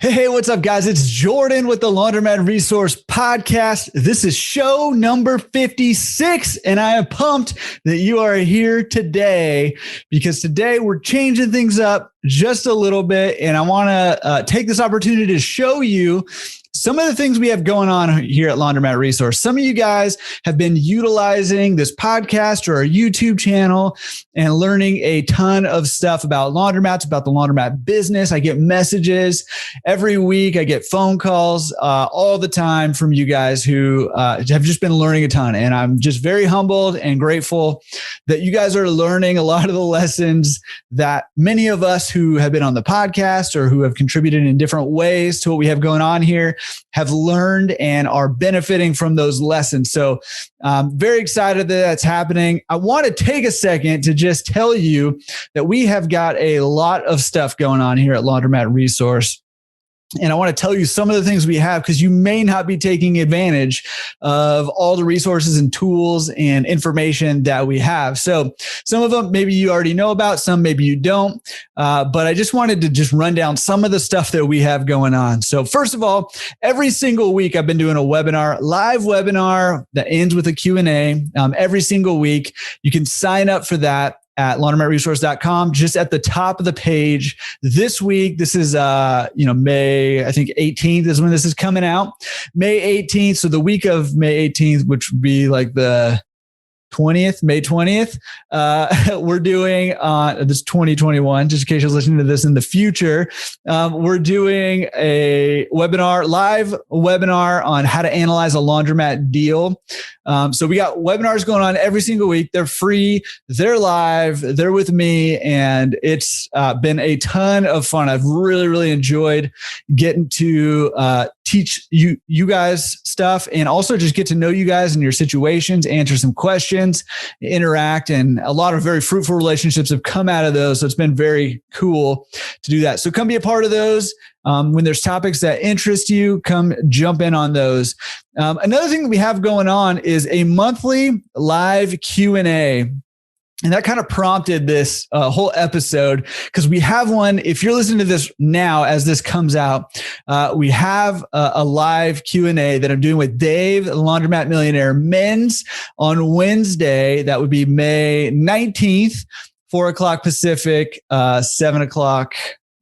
Hey, what's up, guys? It's Jordan with the Laundromat Resource podcast. This is show number 56, and I am pumped that you are here today because today we're changing things up just a little bit, and I want to take this opportunity to show you some of the things we have going on here at Laundromat Resource. Some of you guys have been utilizing this podcast or our YouTube channel and learning a ton of stuff about laundromats, about the laundromat business. I get messages every week. I get phone calls all the time from you guys who have just been learning a ton. And I'm just very humbled and grateful that you guys are learning a lot of the lessons that many of us who have been on the podcast or who have contributed in different ways to what we have going on here have learned and are benefiting from those lessons. So I'm very excited that that's happening. I want to take a second to just tell you that we have got a lot of stuff going on here at Laundromat Resource. And I want to tell you some of the things we have because you may not be taking advantage of all the resources and tools and information that we have. So some of them maybe you already know about, some maybe you don't. But I just wanted to just run down some of the stuff that we have going on. So first of all, every single week I've been doing a webinar, live webinar that ends with a Q&A every single week. You can sign up for that at laundromatresource.com, just at the top of the page. This week, this is, May, I think 18th is when this is coming out. May 18th. So the week of May 18th, which would be like the 20th, May 20th, we're doing this 2021, just in case you're listening to this in the future. We're doing a webinar, live webinar on how to analyze a laundromat deal. So we got webinars going on every single week. They're free. They're live. They're with me. And it's been a ton of fun. I've really, really enjoyed getting to teach you guys stuff and also just get to know you guys and your situations, answer some questions, interact, and a lot of very fruitful relationships have come out of those. So it's been very cool to do that. So come be a part of those. When there's topics that interest you, come jump in on those. Another thing that we have going on is a monthly live Q&A. And that kind of prompted this whole episode because we have one. If you're listening to this now, as this comes out, we have a live Q&A that I'm doing with Dave, the Laundromat Millionaire, Menz on Wednesday. That would be May 19th, 4 o'clock Pacific, 7 o'clock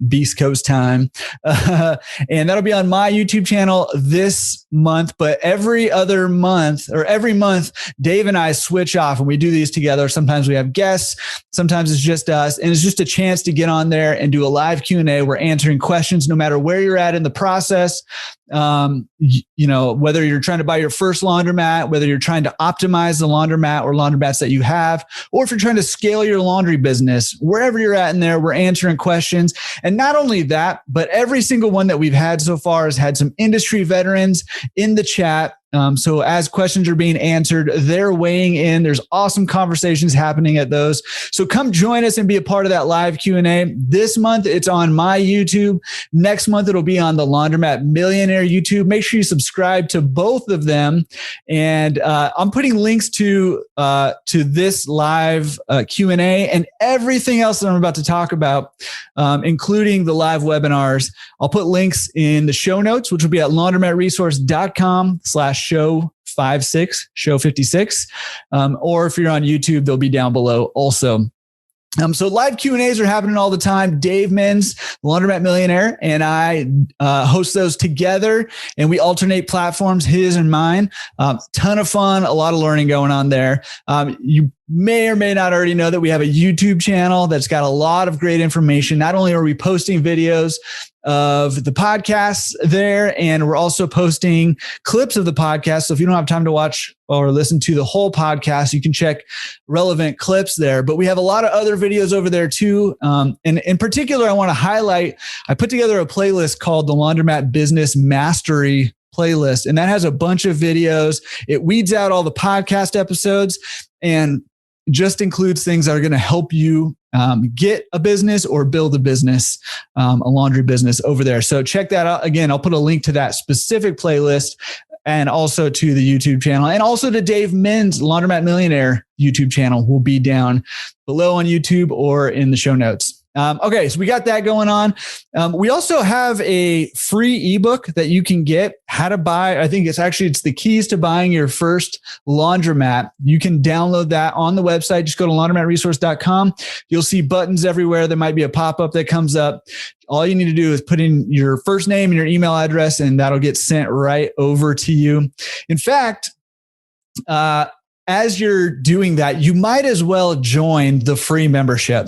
Beast Coast time. And that'll be on my YouTube channel this month, but every other month or every month, Dave and I switch off and we do these together. Sometimes we have guests, sometimes it's just us. And it's just a chance to get on there and do a live Q&A. We're answering questions no matter where you're at in the process. Whether you're trying to buy your first laundromat, whether you're trying to optimize the laundromat or laundromats that you have, or if you're trying to scale your laundry business, wherever you're at in there, we're answering questions. And not only that, but every single one that we've had so far has had some industry veterans in the chat. So as questions are being answered, they're weighing in. There's awesome conversations happening at those. So come join us and be a part of that live Q&A. This month, it's on my YouTube. Next month, it'll be on the Laundromat Millionaire YouTube. Make sure you subscribe to both of them. And I'm putting links to this live Q&A and everything else that I'm about to talk about, including the live webinars. I'll put links in the show notes, which will be at laundromatresource.com/show 56. Or if you're on YouTube, they'll be down below also. So live Q&As are happening all the time. Dave Menz, the Laundromat Millionaire, and I host those together, and we alternate platforms, his and mine. Ton of fun, a lot of learning going on there. You may or may not already know that we have a YouTube channel that's got a lot of great information. Not only are we posting videos of the podcasts there, and we're also posting clips of the podcast. So if you don't have time to watch or listen to the whole podcast, you can check relevant clips there. But we have a lot of other videos over there too. And in particular, I want to highlight, I put together a playlist called the Laundromat Business Mastery playlist. And that has a bunch of videos. It weeds out all the podcast episodes and just includes things that are going to help you get a business or build a business, a laundry business over there. So check that out. Again, I'll put a link to that specific playlist and also to the YouTube channel and also to Dave Menz, Laundromat Millionaire YouTube channel will be down below on YouTube or in the show notes. Okay, so we got that going on. We also have a free ebook that you can get, how to buy. I think it's the keys to buying your first laundromat. You can download that on the website. Just go to laundromatresource.com. You'll see buttons everywhere. There might be a pop-up that comes up. All you need to do is put in your first name and your email address, and that'll get sent right over to you. In fact, as you're doing that, you might as well join the free membership.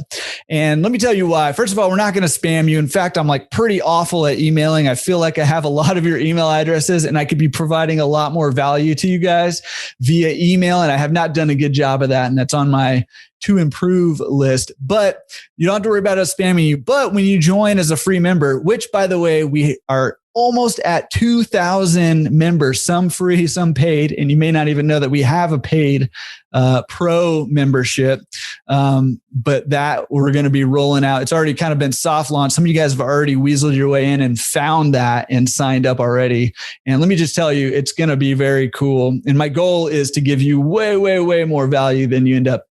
And let me tell you why. First of all, we're not going to spam you. In fact, I'm like pretty awful at emailing. I feel like I have a lot of your email addresses and I could be providing a lot more value to you guys via email. And I have not done a good job of that. And that's on my to improve list, but you don't have to worry about us spamming you. But when you join as a free member, which by the way, we are almost at 2,000 members, some free, some paid. And you may not even know that we have a paid pro membership, but that we're going to be rolling out. It's already kind of been soft launched. Some of you guys have already weaseled your way in and found that and signed up already. And let me just tell you, it's going to be very cool. And my goal is to give you way, way, way more value than you end up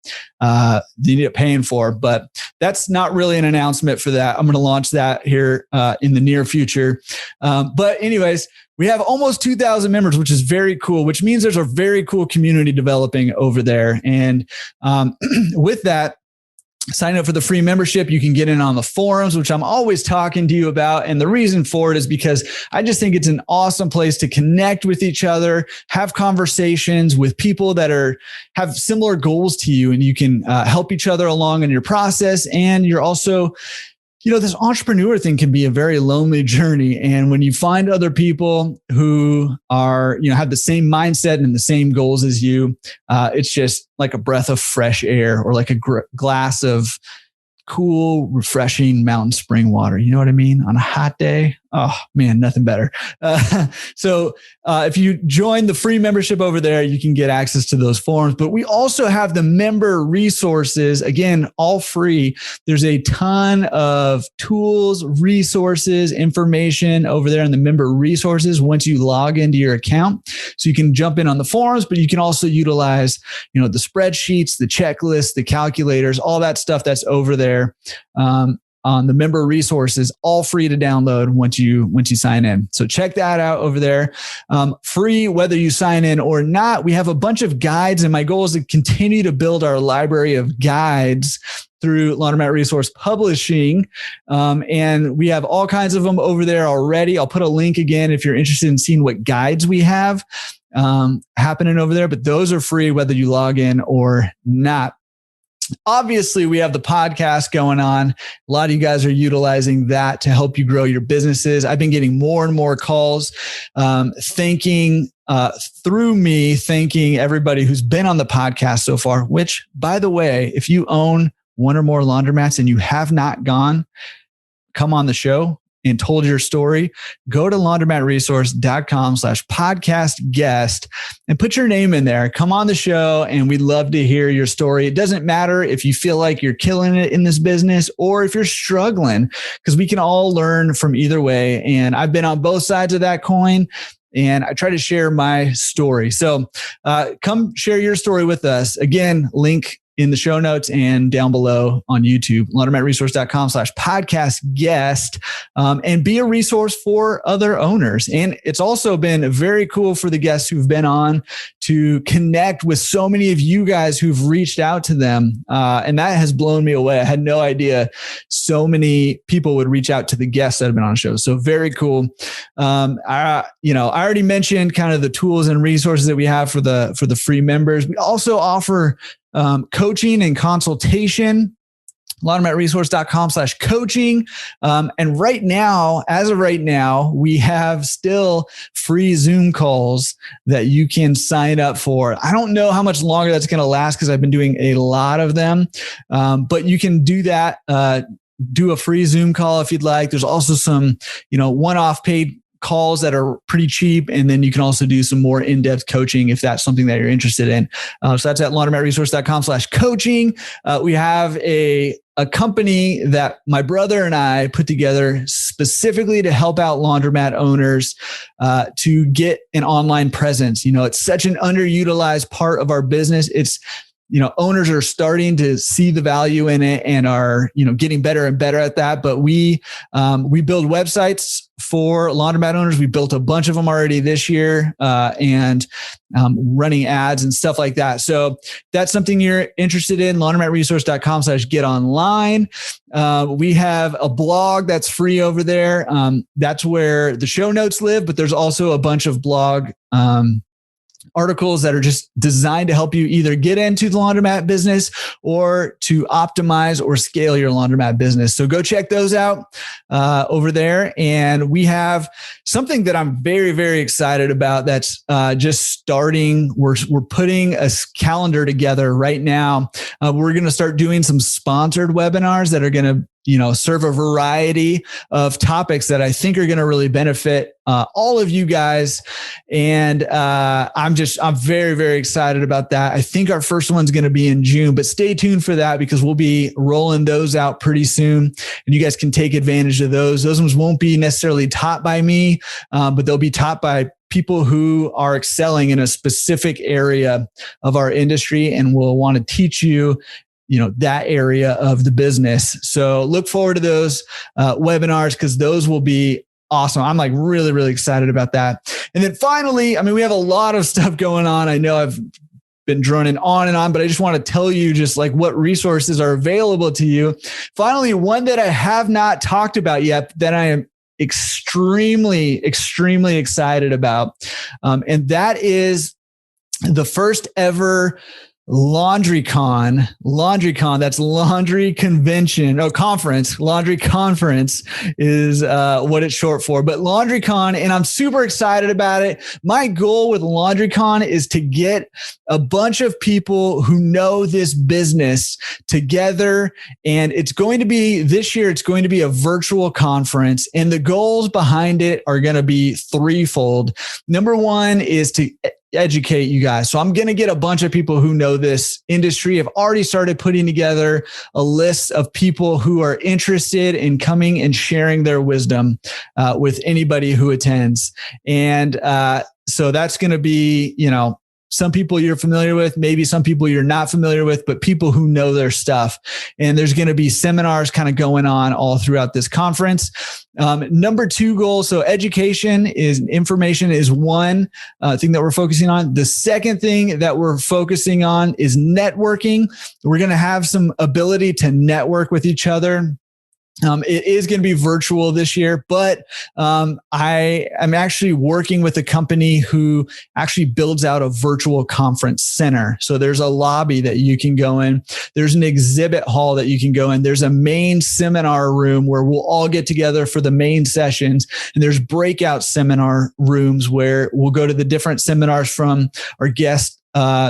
paying for. But that's not really an announcement for that. I'm going to launch that here in the near future. But anyways, we have almost 2,000 members, which is very cool, which means there's a very cool community developing over there. And with that, sign up for the free membership. You can get in on the forums, which I'm always talking to you about. And the reason for it is because I just think it's an awesome place to connect with each other, have conversations with people that have similar goals to you, and you can help each other along in your process. And you're also, this entrepreneur thing can be a very lonely journey. And when you find other people who are, have the same mindset and the same goals as you, it's just like a breath of fresh air, or like a glass of cool, refreshing mountain spring water. You know what I mean? On a hot day. Oh man, nothing better. So if you join the free membership over there, you can get access to those forums. But we also have the member resources, again, all free. There's a ton of tools, resources, information over there in the member resources once you log into your account. So you can jump in on the forums, but you can also utilize, the spreadsheets, the checklists, the calculators, all that stuff that's over there. On the member resources, all free to download once you sign in. So check that out over there. Free, whether you sign in or not. We have a bunch of guides, and my goal is to continue to build our library of guides through Laundromat Resource Publishing. And we have all kinds of them over there already. I'll put a link again if you're interested in seeing what guides we have happening over there, but those are free whether you log in or not. Obviously, we have the podcast going on. A lot of you guys are utilizing that to help you grow your businesses. I've been getting more and more calls thanking everybody who's been on the podcast so far, which, by the way, if you own one or more laundromats and you have not come on the show and told your story, go to laundromatresource.com/podcast guest and put your name in there. Come on the show, and we'd love to hear your story. It doesn't matter if you feel like you're killing it in this business or if you're struggling, because we can all learn from either way. And I've been on both sides of that coin, and I try to share my story. So come share your story with us. Again, link in the show notes and down below on YouTube, laundromatresource.com/podcast guest, and be a resource for other owners. And it's also been very cool for the guests who've been on to connect with so many of you guys who've reached out to them. And that has blown me away. I had no idea so many people would reach out to the guests that have been on the show. So very cool. I already mentioned kind of the tools and resources that we have for the free members. We also offer coaching and consultation, laundromatresource.com/coaching. And as of right now, we have still free Zoom calls that you can sign up for. I don't know how much longer that's going to last because I've been doing a lot of them. But you can do that, do a free Zoom call if you'd like. There's also some, one-off paid calls that are pretty cheap. And then you can also do some more in-depth coaching if that's something that you're interested in. So that's at laundromatresource.com/coaching. We have a company that my brother and I put together specifically to help out laundromat owners to get an online presence. It's such an underutilized part of our business. owners are starting to see the value in it and are, getting better and better at that. But we build websites for laundromat owners. We built a bunch of them already this year, and running ads and stuff like that. So that's something you're interested in, laundromatresource.com/get online. We have a blog that's free over there. That's where the show notes live, but there's also a bunch of blog articles that are just designed to help you either get into the laundromat business or to optimize or scale your laundromat business. So go check those out over there. And we have something that I'm very, very excited about that's just starting. We're putting a calendar together right now. We're going to start doing some sponsored webinars that are going to serve a variety of topics that I think are going to really benefit all of you guys. And I'm very, very excited about that. I think our first one's going to be in June, but stay tuned for that because we'll be rolling those out pretty soon and you guys can take advantage of those. Those ones won't be necessarily taught by me, but they'll be taught by people who are excelling in a specific area of our industry and will want to teach you that area of the business. So look forward to those webinars because those will be awesome. I'm like really, really excited about that. And then finally, we have a lot of stuff going on. I know I've been droning on and on, but I just want to tell you just like what resources are available to you. Finally, one that I have not talked about yet that I am extremely, extremely excited about. And that is the first ever LaundryCon, that's laundry convention, conference. Laundry conference is what it's short for, but LaundryCon, and I'm super excited about it. My goal with LaundryCon is to get a bunch of people who know this business together, and it's going to be this year. It's going to be a virtual conference, and the goals behind it are going to be threefold. Number one is to educate you guys. So I'm going to get a bunch of people who know this industry. I've already started putting together a list of people who are interested in coming and sharing their wisdom with anybody who attends. And so that's going to be, some people you're familiar with, maybe some people you're not familiar with, but people who know their stuff. And there's going to be seminars kind of going on all throughout this conference. Number two goal. So information is one thing that we're focusing on. The second thing that we're focusing on is networking. We're going to have some ability to network with each other. It is going to be virtual this year, but I am actually working with a company who actually builds out a virtual conference center. So there's a lobby that you can go in. There's an exhibit hall that you can go in. There's a main seminar room where we'll all get together for the main sessions. And there's breakout seminar rooms where we'll go to the different seminars from our guests.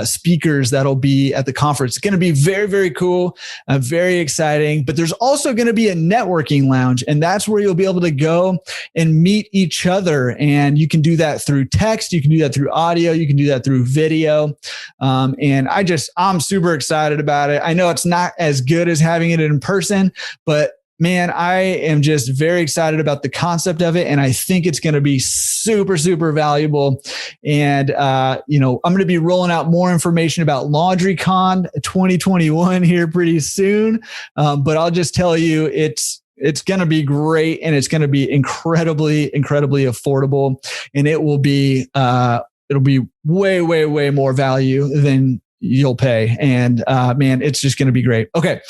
Speakers that'll be at the conference. It's going to be very, very cool, very exciting. But there's also going to be a networking lounge, and that's where you'll be able to go and meet each other. And you can do that through text, you can do that through audio, you can do that through video. And I'm super excited about it. I know it's not as good as having it in person, but man, I am just very excited about the concept of it. And I think it's going to be super, super valuable. And, I'm going to be rolling out more information about LaundryCon 2021 here pretty soon. But I'll just tell you, it's going to be great. And it's going to be incredibly, incredibly affordable. And it'll be way, way, way more value than you'll pay. And man, it's just going to be great. Okay.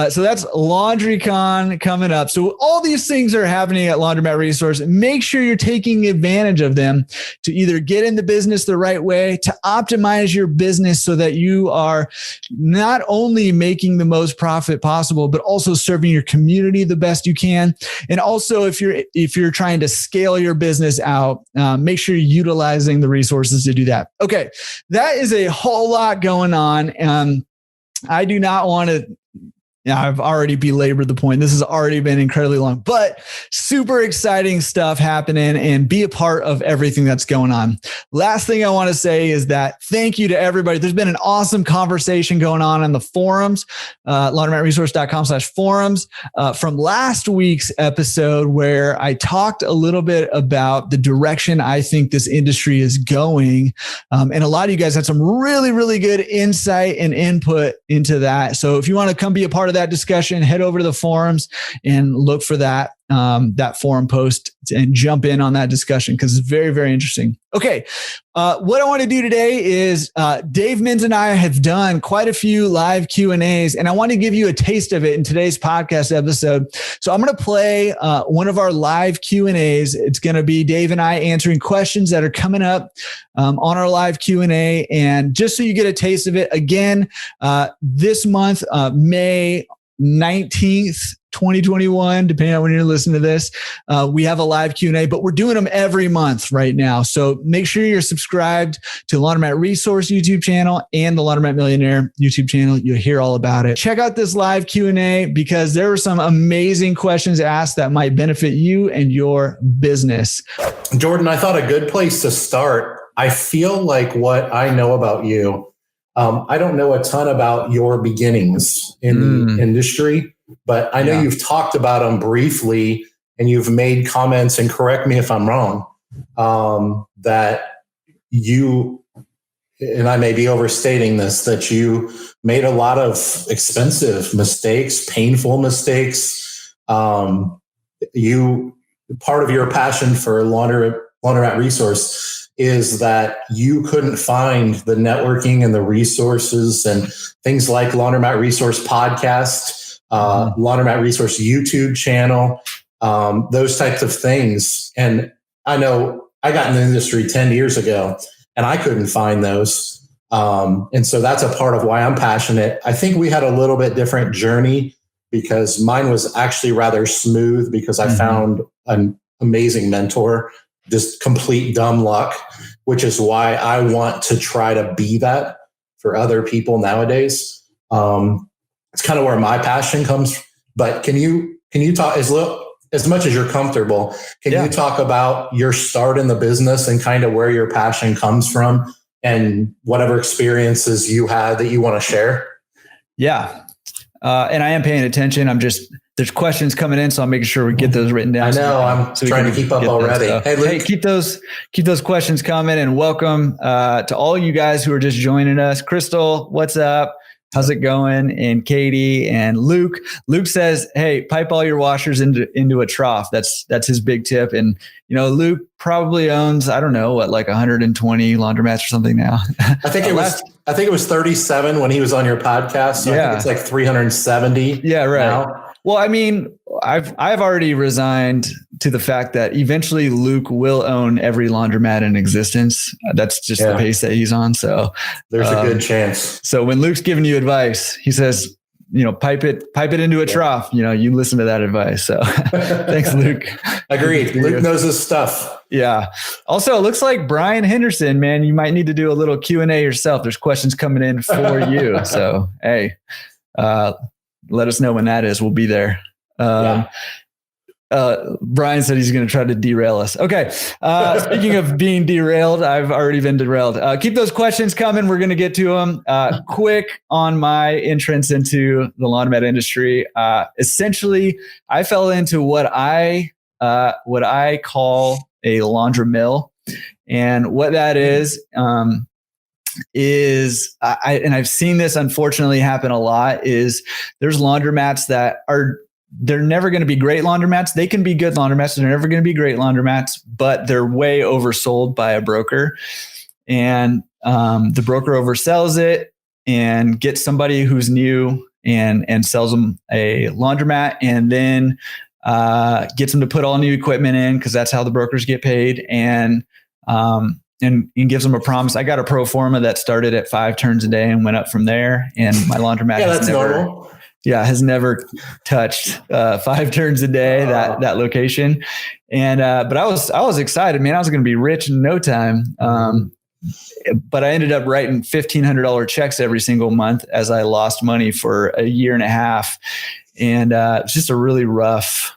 So that's LaundryCon coming up. So all these things are happening at Laundromat Resource. Make sure you're taking advantage of them to either get in the business the right way, to optimize your business so that you are not only making the most profit possible, but also serving your community the best you can. And also if you're trying to scale your business out, make sure you're utilizing the resources to do that. Okay. That is a whole lot going on. I do not want to Yeah, I've already belabored the point. This has already been incredibly long, but super exciting stuff happening, and be a part of everything that's going on. Last thing I want to say is that thank you to everybody. There's been an awesome conversation going on the forums, laundromatresource.com/forums, from last week's episode, where I talked a little bit about the direction I think this industry is going. And a lot of you guys had some really, really good insight and input into that. So if you want to come be a part of that discussion, head over to the forums and look for that forum post and jump in on that discussion, because it's very, very interesting. Okay. What I want to do today is Dave, Menz, and I have done quite a few live Q&As, and I want to give you a taste of it in today's podcast episode. So I'm going to play one of our live Q&As. It's going to be Dave and I answering questions that are coming up on our live Q&A. And just so you get a taste of it, again, this month, May 19th, 2021, depending on when you're listening to this, we have a live Q&A, but we're doing them every month right now. So make sure you're subscribed to Laundromat Resource YouTube channel and the Laundromat Millionaire YouTube channel. You'll hear all about it. Check out this live Q&A, because there were some amazing questions asked that might benefit you and your business. Jordan, I thought a good place to start, I feel like what I know about you, I don't know a ton about your beginnings in the industry, but I know you've talked about them briefly, and you've made comments, and correct me if I'm wrong, that you, and I may be overstating this, that you made a lot of expensive mistakes, painful mistakes. Part of your passion for Laundromat Resource is that you couldn't find the networking and the resources and things like Laundromat Resource podcast, Laundromat Resource YouTube channel, those types of things. And I know I got in the industry 10 years ago, and I couldn't find those. And so that's a part of why I'm passionate. I think we had a little bit different journey, because mine was actually rather smooth, because I found an amazing mentor, just complete dumb luck, which is why I want to try to be that for other people nowadays. It's kind of where my passion comes. But can you talk as much as you're comfortable? Can you talk about your start in the business and kind of where your passion comes from, and whatever experiences you had that you want to share? Yeah. And I am paying attention. There's questions coming in, so I'm making sure we get those written down. I know, I'm trying to keep up already. Hey, Luke. Hey, keep those questions coming, and welcome to all you guys who are just joining us. Crystal, what's up? How's it going? And Katie and Luke. Luke says, "Hey, pipe all your washers into a trough." That's his big tip. And Luke probably owns, I don't know, like 120 laundromats or something now. I think it was 37 when he was on your podcast. So I think it's like 370. Yeah, right. Now. Well, I mean, I've already resigned to the fact that eventually Luke will own every laundromat in existence. That's just the pace that he's on. So there's a good chance. So when Luke's giving you advice, he says, pipe it into a trough. You listen to that advice. So thanks, Luke. Agreed. Luke knows his stuff. Yeah. Also, it looks like Brian Henderson, man, you might need to do a little Q&A yourself. There's questions coming in for you. So, hey, let us know when that is. We'll be there. Brian said he's going to try to derail us. Okay. Speaking of being derailed, I've already been derailed. Keep those questions coming. We're going to get to them. Quick on my entrance into the laundromat industry. Essentially, I fell into what I call a laundry mill. And what that is I've seen this unfortunately happen a lot, is there's laundromats that they're never going to be great laundromats. They can be good laundromats. They're never going to be great laundromats, but they're way oversold by a broker. And the broker oversells it and gets somebody who's new and sells them a laundromat, and then gets them to put all new equipment in, because that's how the brokers get paid. And gives them a promise. I got a pro forma that started at 5 turns a day and went up from there. And my laundromat has never touched 5 turns a day, that location. And but I was excited, man. I was going to be rich in no time. but I ended up writing $1,500 checks every single month as I lost money for a year and a half. And it's just a really rough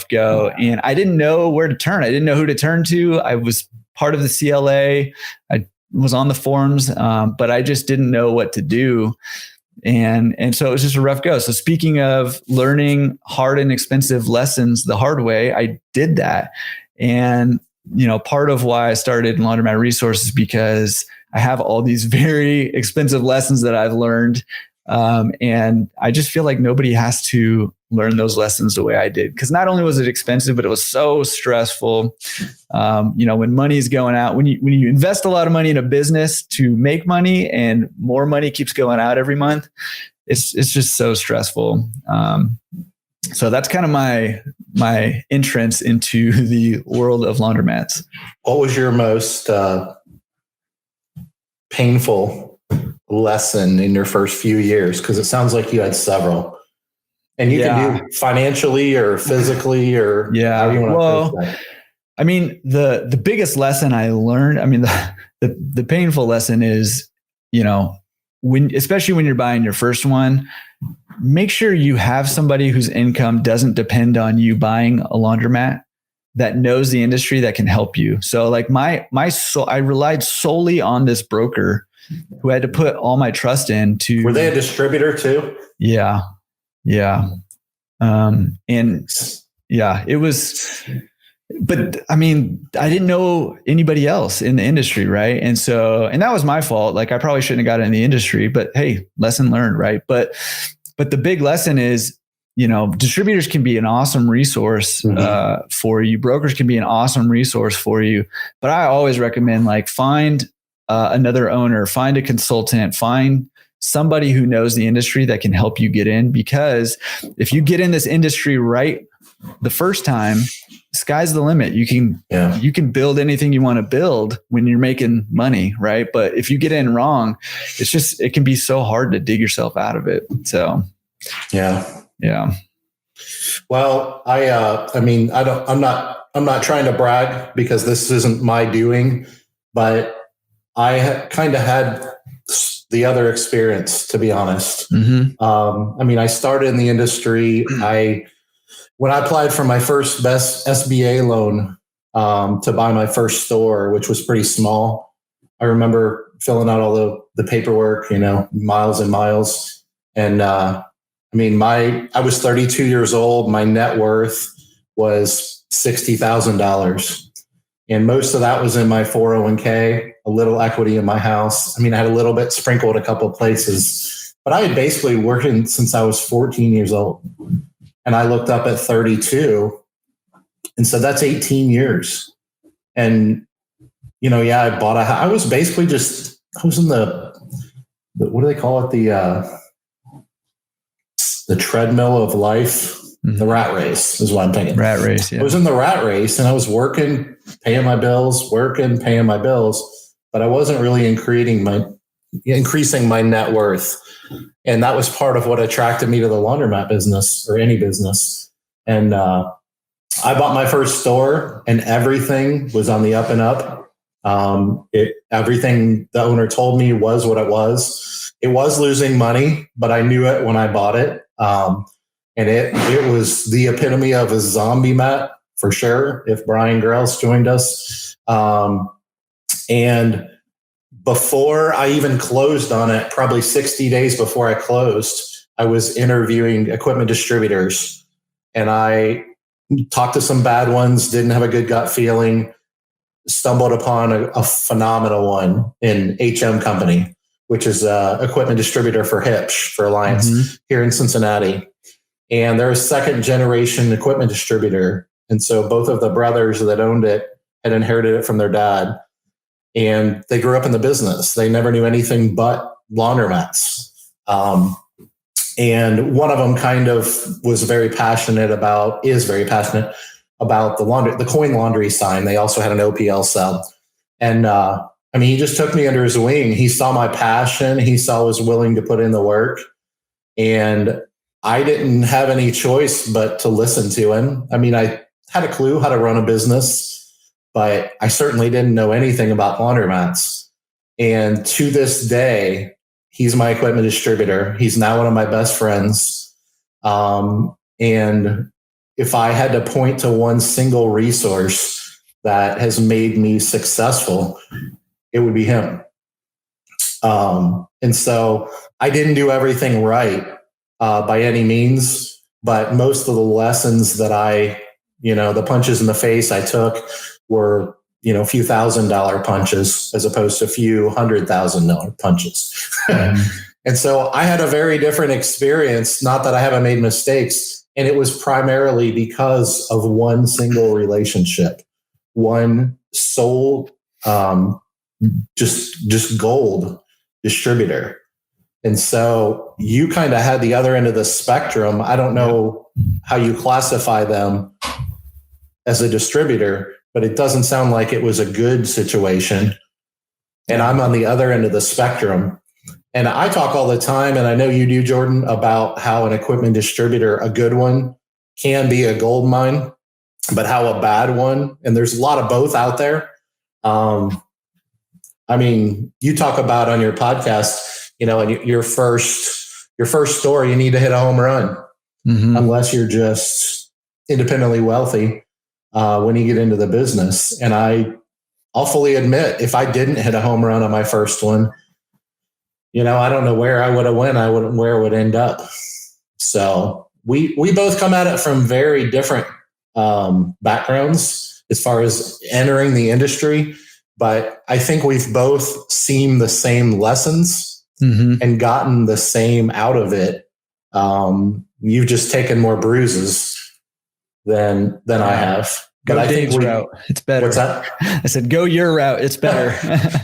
go. And I didn't know where to turn. I didn't know who to turn to. I was part of the CLA. I was on the forums, but I just didn't know what to do. And so it was just a rough go. So speaking of learning hard and expensive lessons the hard way, I did that. And, part of why I started Laundromat Resource is because I have all these very expensive lessons that I've learned. And I just feel like nobody has to learn those lessons the way I did. Because not only was it expensive, but it was so stressful. When money's going out, when you invest a lot of money in a business to make money and more money keeps going out every month, it's just so stressful. So that's kind of my entrance into the world of laundromats. What was your most painful lesson in your first few years? Because it sounds like you had several. And you can do financially or physically or how you want to that. I mean, the biggest lesson I learned, the painful lesson is, especially when you're buying your first one, make sure you have somebody whose income doesn't depend on you buying a laundromat, that knows the industry, that can help you. So like I relied solely on this broker who had to put all my trust in to. Were they a distributor too? Yeah. It was, but I didn't know anybody else in the industry. Right. And that was my fault. Like I probably shouldn't have got in the industry, but hey, lesson learned. Right. But the big lesson is, distributors can be an awesome resource for you. Brokers can be an awesome resource for you. But I always recommend find another owner, find a consultant, find somebody who knows the industry that can help you get in. Because if you get in this industry right the first time, sky's the limit. You can build anything you want to build when you're making money, right? But if you get in wrong, it can be so hard to dig yourself out of it. So, yeah. Well, I'm not trying to brag because this isn't my doing, but I kind of had the other experience, to be honest. I started in the industry. When I applied for my first best SBA loan to buy my first store, which was pretty small, I remember filling out all the paperwork, miles and miles. And I was 32 years old. My net worth was $60,000. And most of that was in my 401k, a little equity in my house. I had a little bit sprinkled a couple of places, but I had basically worked since I was 14 years old. And I looked up at 32 and said, that's 18 years. And, I bought I was basically I was in the what do they call it? The treadmill of life. The rat race is what I'm thinking. Rat race. Yeah. I was in the rat race and I was working, paying my bills, but I wasn't really increasing my net worth. And that was part of what attracted me to the laundromat business or any business. And I bought my first store and everything was on the up and up. Everything the owner told me was what it was. It was losing money, but I knew it when I bought it. And it was the epitome of a zombie mat for sure. If Brian Grels joined us. And before I even closed on it, probably 60 days before I closed, I was interviewing equipment distributors and I talked to some bad ones, didn't have a good gut feeling, stumbled upon a phenomenal one in HM Company, which is an equipment distributor for Hipsch, for Alliance here in Cincinnati. And they're a second generation equipment distributor. And so both of the brothers that owned it had inherited it from their dad. And they grew up in the business. They never knew anything but laundromats. And one of them kind of is very passionate about the coin laundry sign. They also had an OPL sub. And he just took me under his wing. He saw my passion. He saw I was willing to put in the work. And I didn't have any choice but to listen to him. I had a clue how to run a business, but I certainly didn't know anything about laundromats. And to this day, he's my equipment distributor. He's now one of my best friends. And if I had to point to one single resource that has made me successful, it would be him. And so I didn't do everything right by any means, but most of the lessons that the punches in the face I took were, a few $1,000 punches as opposed to a few $100,000 punches. And so I had a very different experience, not that I haven't made mistakes. And it was primarily because of one single relationship, one sole, just gold distributor. And so you kind of had the other end of the spectrum. I don't know how you classify them as a distributor, but it doesn't sound like it was a good situation. And I'm on the other end of the spectrum. And I talk all the time, and I know you do, Jordan, about how an equipment distributor, a good one, can be a gold mine, but how a bad one, and there's a lot of both out there. You talk about on your podcast, and your first store, you need to hit a home run, unless you're just independently wealthy when you get into the business. And I'll fully admit, if I didn't hit a home run on my first one, I don't know where I would have went. I wouldn't where it would end up. So we both come at it from very different backgrounds as far as entering the industry. But I think we've both seen the same lessons and gotten the same out of it. You've just taken more bruises than I have. Go but I Dave's think route. It's better. What's that? I said, go your route. It's better.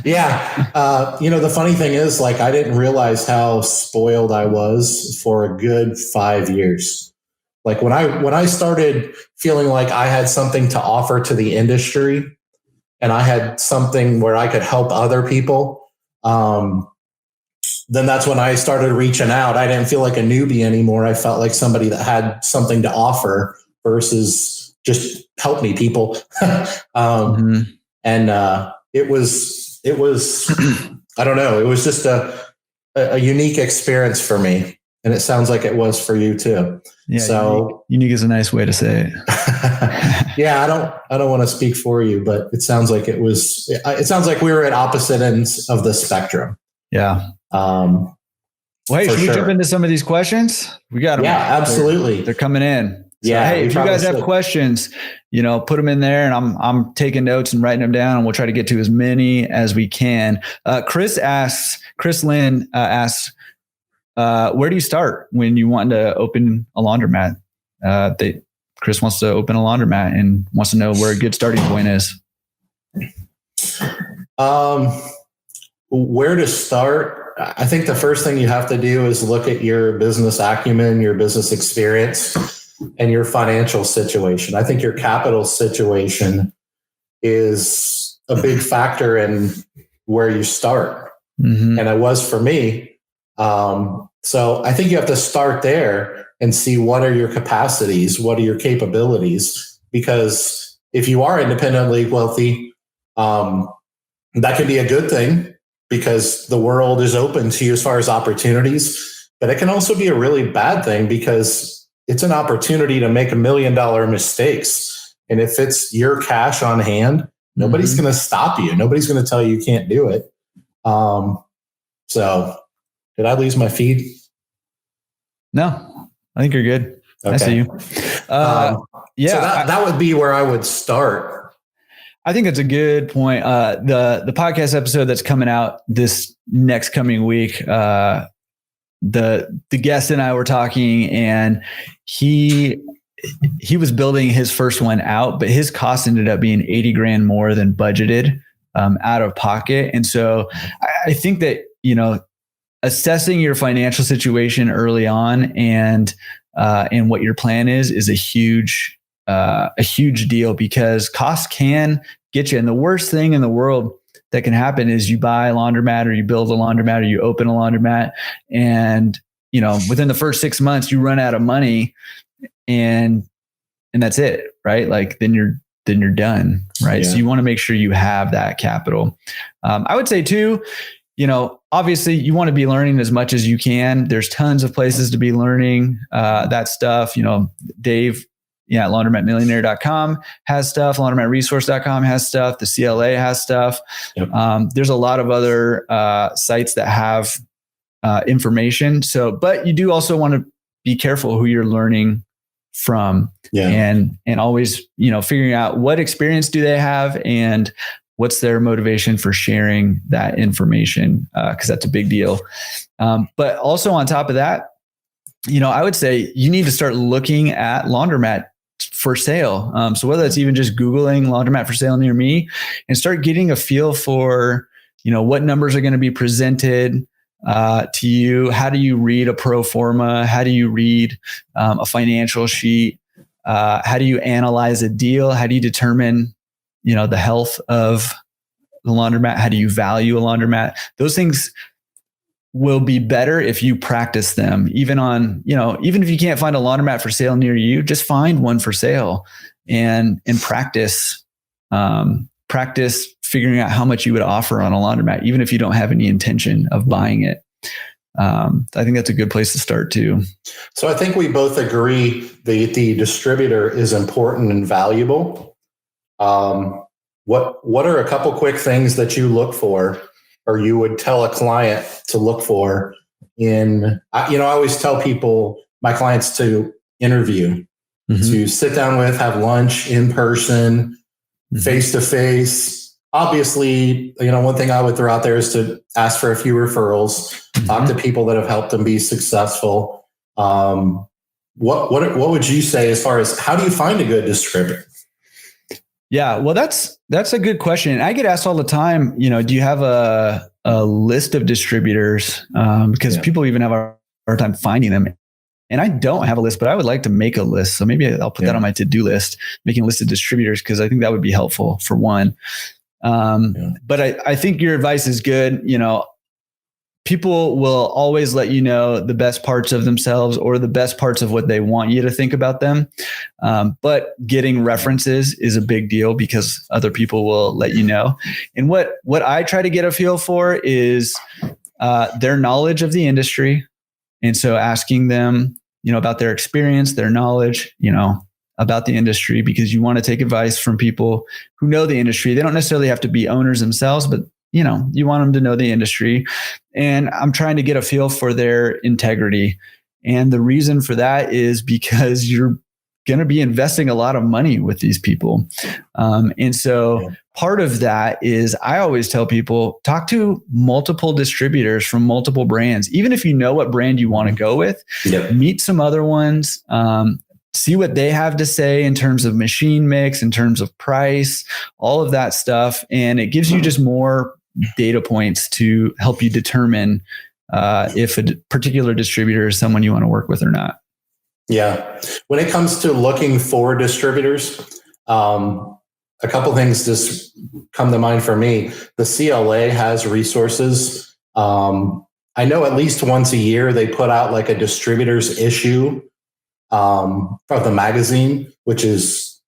Yeah. The funny thing is, I didn't realize how spoiled I was for a good 5 years. When I started feeling like I had something to offer to the industry and I had something where I could help other people, then that's when I started reaching out. I didn't feel like a newbie anymore. I felt like somebody that had something to offer versus just help me, people. And it was, I don't know. It was just a unique experience for me. And it sounds like it was for you too. Yeah. So unique is a nice way to say it. Yeah. I don't want to speak for you, but it sounds like it sounds like we were at opposite ends of the spectrum. Yeah. Well, hey, should we jump into some of these questions? We got them. Yeah, absolutely. They're coming in. So, yeah. hey, if you guys have questions, put them in there, and I'm taking notes and writing them down, and we'll try to get to as many as we can. Chris Lynn asks, where do you start when you want to open a laundromat? Chris wants to open a laundromat and wants to know where a good starting point is. Where to start? I think the first thing you have to do is look at your business acumen, your business experience, and your financial situation. I think your capital situation is a big factor in where you start. And it was for me. So I think you have to start there and see what are your capacities, what are your capabilities, because if you are independently wealthy, that can be a good thing because the world is open to you as far as opportunities, but it can also be a really bad thing because it's an opportunity to make $1 million mistakes. And if it's your cash on hand, nobody's going to stop you. Nobody's going to tell you can't do it. So did I lose my feed? No, I think you're good. Okay. I see you. So that would be where I would start. I think it's a good point. The podcast episode that's coming out this next coming week, the guest and I were talking, and he was building his first one out, but his cost ended up being $80,000 more than budgeted out of pocket. And so I think that, assessing your financial situation early on and what your plan is a huge deal, because costs can get you. And the worst thing in the world that can happen is you buy a laundromat or you build a laundromat or you open a laundromat, and within the first 6 months you run out of money and that's it, right? Like then then you're done. Right. Yeah. So you want to make sure you have that capital. I would say too, obviously you want to be learning as much as you can. There's tons of places to be learning that stuff. Dave, at laundromatmillionaire.com has stuff. Laundromatresource.com has stuff. The CLA has stuff. Yep. There's a lot of other sites that have information. So, but you do also want to be careful who you're learning from, and always, figuring out what experience do they have and what's their motivation for sharing that information, because that's a big deal. But also on top of that, I would say you need to start looking at laundromat for sale. So whether it's even just Googling laundromat for sale near me and start getting a feel for, what numbers are going to be presented to you. How do you read a pro forma? How do you read a financial sheet? How do you analyze a deal? How do you determine the health of the laundromat? How do you value a laundromat? Those things will be better if you practice them. Even if you can't find a laundromat for sale near you, just find one for sale and practice figuring out how much you would offer on a laundromat, even if you don't have any intention of buying it. I think that's a good place to start too. So I think we both agree the distributor is important and valuable. What are a couple quick things that you look for, or you would tell a client to look for I always tell people, my clients, to interview, to sit down with, have lunch in person, face to face. Obviously, one thing I would throw out there is to ask for a few referrals, talk to people that have helped them be successful. What would you say as far as how do you find a good distributor? Yeah, well, that's a good question. I get asked all the time, do you have a list of distributors? Because people even have a hard time finding them. And I don't have a list, but I would like to make a list. So maybe I'll put that on my to-do list, making a list of distributors, because I think that would be helpful for one. But I think your advice is good. People will always let you know the best parts of themselves or the best parts of what they want you to think about them. But getting references is a big deal because other people will let you know. And what I try to get a feel for is their knowledge of the industry. And so asking them, about their experience, their knowledge, about the industry, because you want to take advice from people who know the industry. They don't necessarily have to be owners themselves, but you want them to know the industry. And I'm trying to get a feel for their integrity. And the reason for that is because you're going to be investing a lot of money with these people. And so part of that is I always tell people, talk to multiple distributors from multiple brands. Even if you know what brand you want to go with, meet some other ones, see what they have to say in terms of machine mix, in terms of price, all of that stuff. And it gives you just more data points to help you determine if a particular distributor is someone you want to work with or not. Yeah. When it comes to looking for distributors, a couple things just come to mind for me. The CLA has resources. I know at least once a year they put out like a distributors issue from the magazine, which is,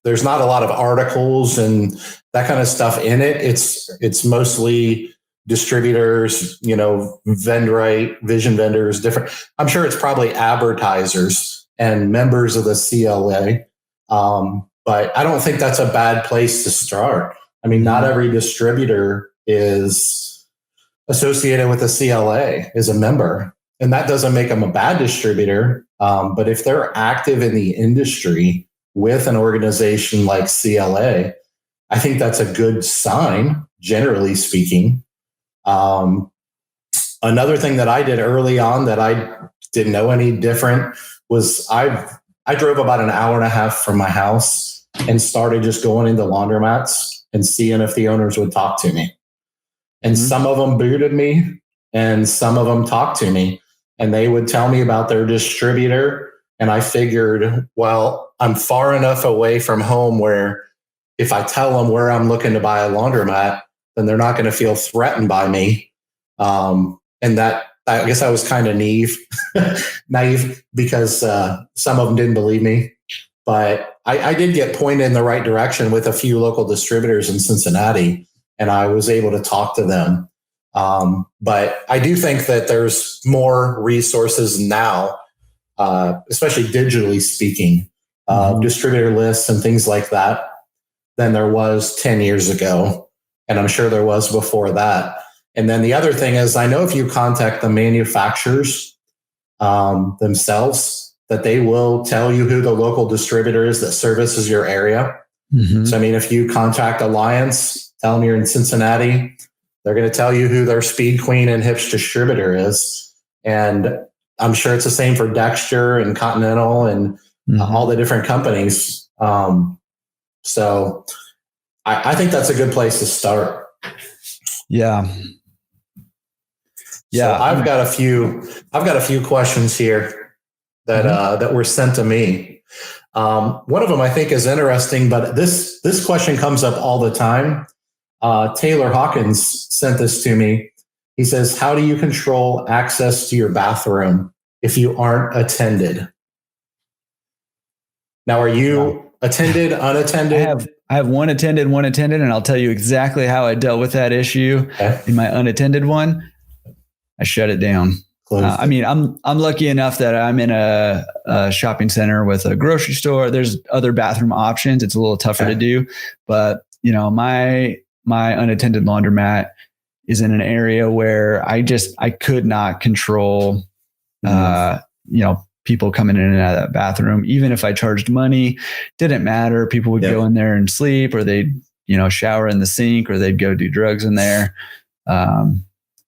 there's not a lot of articles and that kind of stuff in it. It's mostly distributors, Vendrite, vision vendors, different. I'm sure it's probably advertisers and members of the CLA. But I don't think that's a bad place to start. I mean, not every distributor is associated with a CLA, is a member. And that doesn't make them a bad distributor. But if they're active in the industry with an organization like CLA, I think that's a good sign, generally speaking. Another thing that I did early on that I didn't know any different was I drove about an hour and a half from my house and started just going into laundromats and seeing if the owners would talk to me. And some of them booted me and some of them talked to me and they would tell me about their distributor. And I figured, well, I'm far enough away from home where if I tell them where I'm looking to buy a laundromat, then they're not going to feel threatened by me. And that, I guess I was kind of naive because some of them didn't believe me. But I did get pointed in the right direction with a few local distributors in Cincinnati, and I was able to talk to them. But I do think that there's more resources now, especially digitally speaking, distributor lists and things like that, than there was 10 years ago. And I'm sure there was before that. And then the other thing is, I know if you contact the manufacturers themselves, that they will tell you who the local distributor is that services your area. So, I mean, if you contact Alliance, tell them you're in Cincinnati, they're going to tell you who their Speed Queen and Hips distributor is. And I'm sure it's the same for Dexter and Continental and all the different companies. So I think that's a good place to start. Yeah. Yeah. So I've got a few questions here that were sent to me. One of them I think is interesting, but this question comes up all the time. Taylor Hawkins sent this to me. He says, how do you control access to your bathroom if you aren't attended? Now, are you attended, unattended? I have one attended, and I'll tell you exactly how I dealt with that issue. In my unattended one, I shut it down. I mean, I'm lucky enough that I'm in a shopping center with a grocery store. There's other bathroom options. It's a little tougher to do, but my unattended laundromat is in an area where I could not control, people coming in and out of that bathroom. Even if I charged money, didn't matter. People would go in there and sleep, or they'd, shower in the sink, or they'd go do drugs in there. And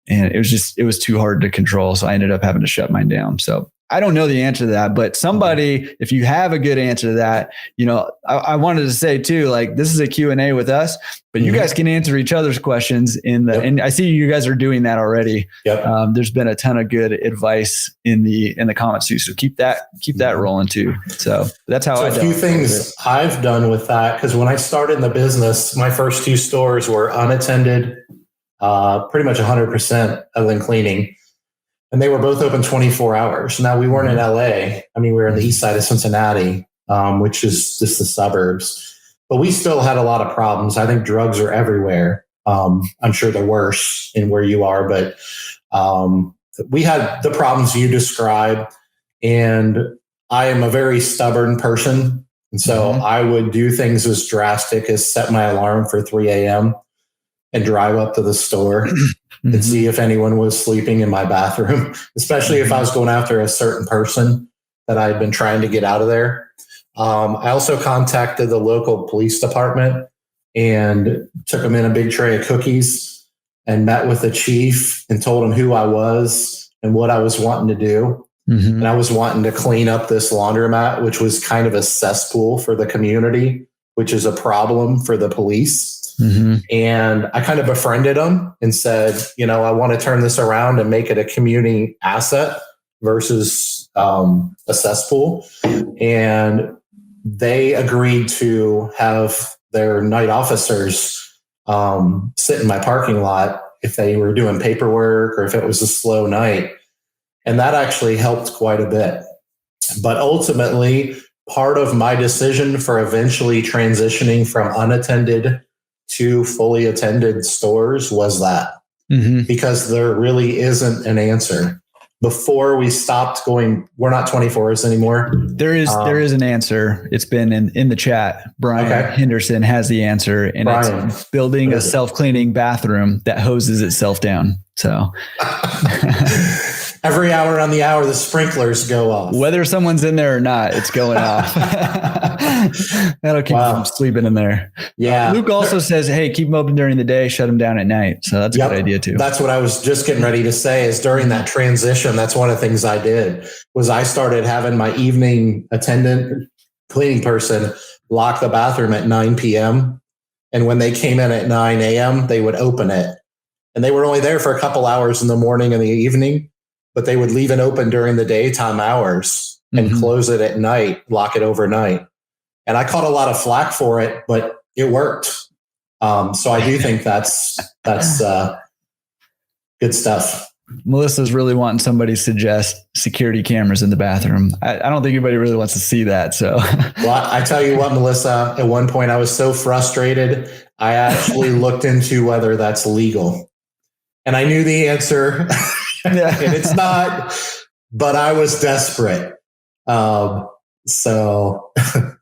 it was too hard to control. So I ended up having to shut mine down. So I don't know the answer to that, but somebody, if you have a good answer to that, I wanted to say too, like, this is a Q&A with us, but you guys can answer each other's questions and I see you guys are doing that already. There's been a ton of good advice in the comments too. So keep that rolling too. So that's how I do it. A few things I've done with that, because when I started in the business, my first 2 stores were unattended, pretty much 100% other than cleaning. And they were both open 24 hours. Now, we weren't in LA. I mean, we were in the east side of Cincinnati, which is just the suburbs. But we still had a lot of problems. I think drugs are everywhere. I'm sure they're worse in where you are. But we had the problems you describe. And I am a very stubborn person. And so I would do things as drastic as set my alarm for 3 a.m. and drive up to the store and see if anyone was sleeping in my bathroom, especially if I was going after a certain person that I had been trying to get out of there. I also contacted the local police department and took them in a big tray of cookies and met with the chief and told him who I was and what I was wanting to do. And I was wanting to clean up this laundromat, which was kind of a cesspool for the community, which is a problem for the police. And I kind of befriended them and said, I want to turn this around and make it a community asset versus a cesspool. And they agreed to have their night officers sit in my parking lot if they were doing paperwork or if it was a slow night. And that actually helped quite a bit. But ultimately, part of my decision for eventually transitioning from unattended to fully attended stores was that, because there really isn't an answer. Before we stopped going, we're not 24 hours anymore. There is an answer. It's been in the chat. Brian Henderson has the answer, and it's building a self-cleaning bathroom that hoses itself down. So every hour on the hour, the sprinklers go off. Whether someone's in there or not, it's going off. That'll keep them from sleeping in there. Yeah. Luke also says, hey, keep them open during the day, shut them down at night. So that's a good idea too. That's what I was just getting ready to say, is during that transition, that's one of the things I did, was I started having my evening attendant cleaning person lock the bathroom at 9 p.m. And when they came in at 9 a.m., they would open it. And they were only there for a couple hours in the morning and the evening, but they would leave it open during the daytime hours and close it at night, lock it overnight. And I caught a lot of flack for it, but it worked. So I do think that's good stuff. Melissa's really wanting somebody to suggest security cameras in the bathroom. I don't think anybody really wants to see that. So, well, I tell you what, Melissa, at one point I was so frustrated, I actually looked into whether that's legal. And I knew the answer, and it's not, but I was desperate. So